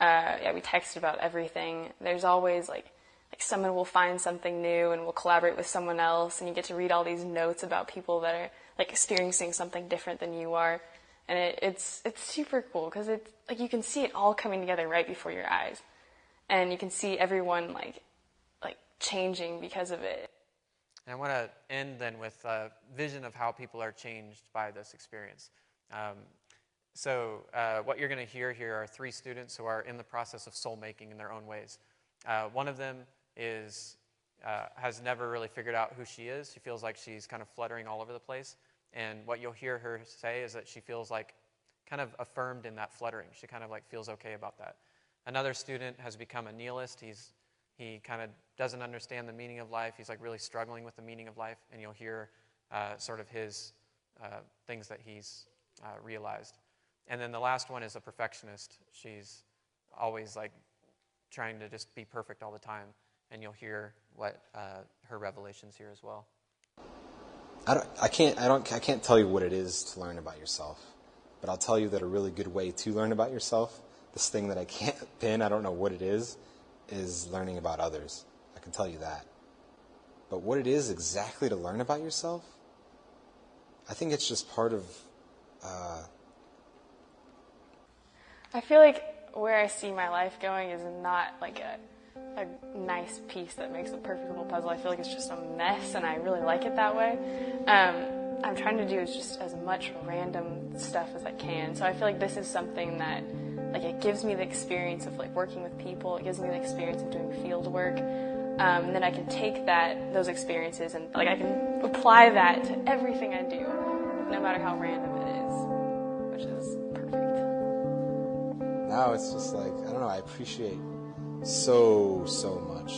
We text about everything. There's always, like someone will find something new, and we'll collaborate with someone else, and you get to read all these notes about people that are, like, experiencing something different than you are. And it's super cool because it's like you can see it all coming together right before your eyes, and you can see everyone like changing because of it. And I want to end then with a vision of how people are changed by this experience. So what you're going to hear here are 3 students who are in the process of soul making in their own ways. One of them has never really figured out who she is. She feels like she's kind of fluttering all over the place. And what you'll hear her say is that she feels like kind of affirmed in that fluttering. She kind of like feels okay about that. Another student has become a nihilist. He kind of doesn't understand the meaning of life. He's like really struggling with the meaning of life. And you'll hear sort of his things that he's realized. And then the last one is a perfectionist. She's always like trying to just be perfect all the time. And you'll hear what her revelations here as well. I can't tell you what it is to learn about yourself, but I'll tell you that a really good way to learn about yourself, this thing that I can't pin, I don't know what it is learning about others. I can tell you that. But what it is exactly to learn about yourself, I think it's just part of... I feel like where I see my life going is not like a nice piece that makes a perfect little puzzle. I feel like it's just a mess, and I really like it that way. I'm trying to do is just as much random stuff as I can. So I feel like this is something that, like, it gives me the experience of like working with people. It gives me the experience of doing field work. And then I can take those experiences and like I can apply that to everything I do, no matter how random it is, which is perfect. Now it's just like, I don't know, I appreciate so much,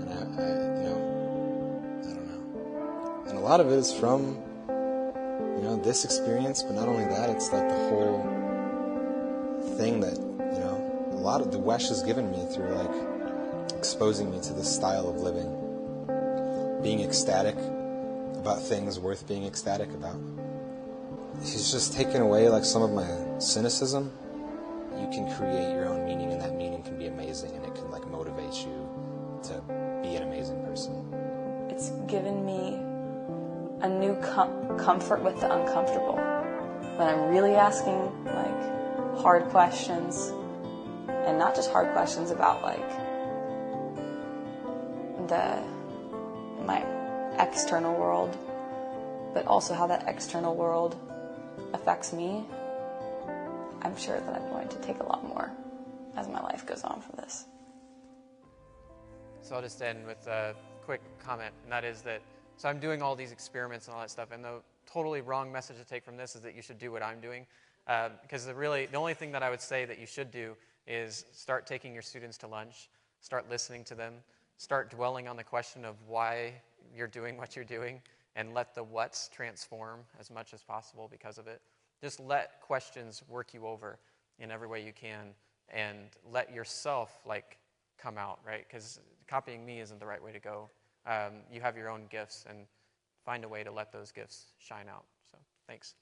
and I don't know, and a lot of it is from this experience, but not only that, it's like the whole thing that a lot of the Wesch has given me through like exposing me to this style of living, being ecstatic about things worth being ecstatic about. He's just taken away like some of my cynicism. You can create your own meaning, and that meaning can be amazing, and it can like motivate you to be an amazing person. It's given me a new comfort with the uncomfortable. When I'm really asking like hard questions, and not just hard questions about like my external world, but also how that external world affects me, I'm sure that I'm going to take a lot more as my life goes on from this. So I'll just end with a quick comment, and that is that, so I'm doing all these experiments and all that stuff, and the totally wrong message to take from this is that you should do what I'm doing, because the only thing that I would say that you should do is start taking your students to lunch, start listening to them, start dwelling on the question of why you're doing what you're doing, and let the what's transform as much as possible because of it. Just let questions work you over in every way you can, and let yourself like come out, right? Because copying me isn't the right way to go. You have your own gifts, and find a way to let those gifts shine out. So thanks.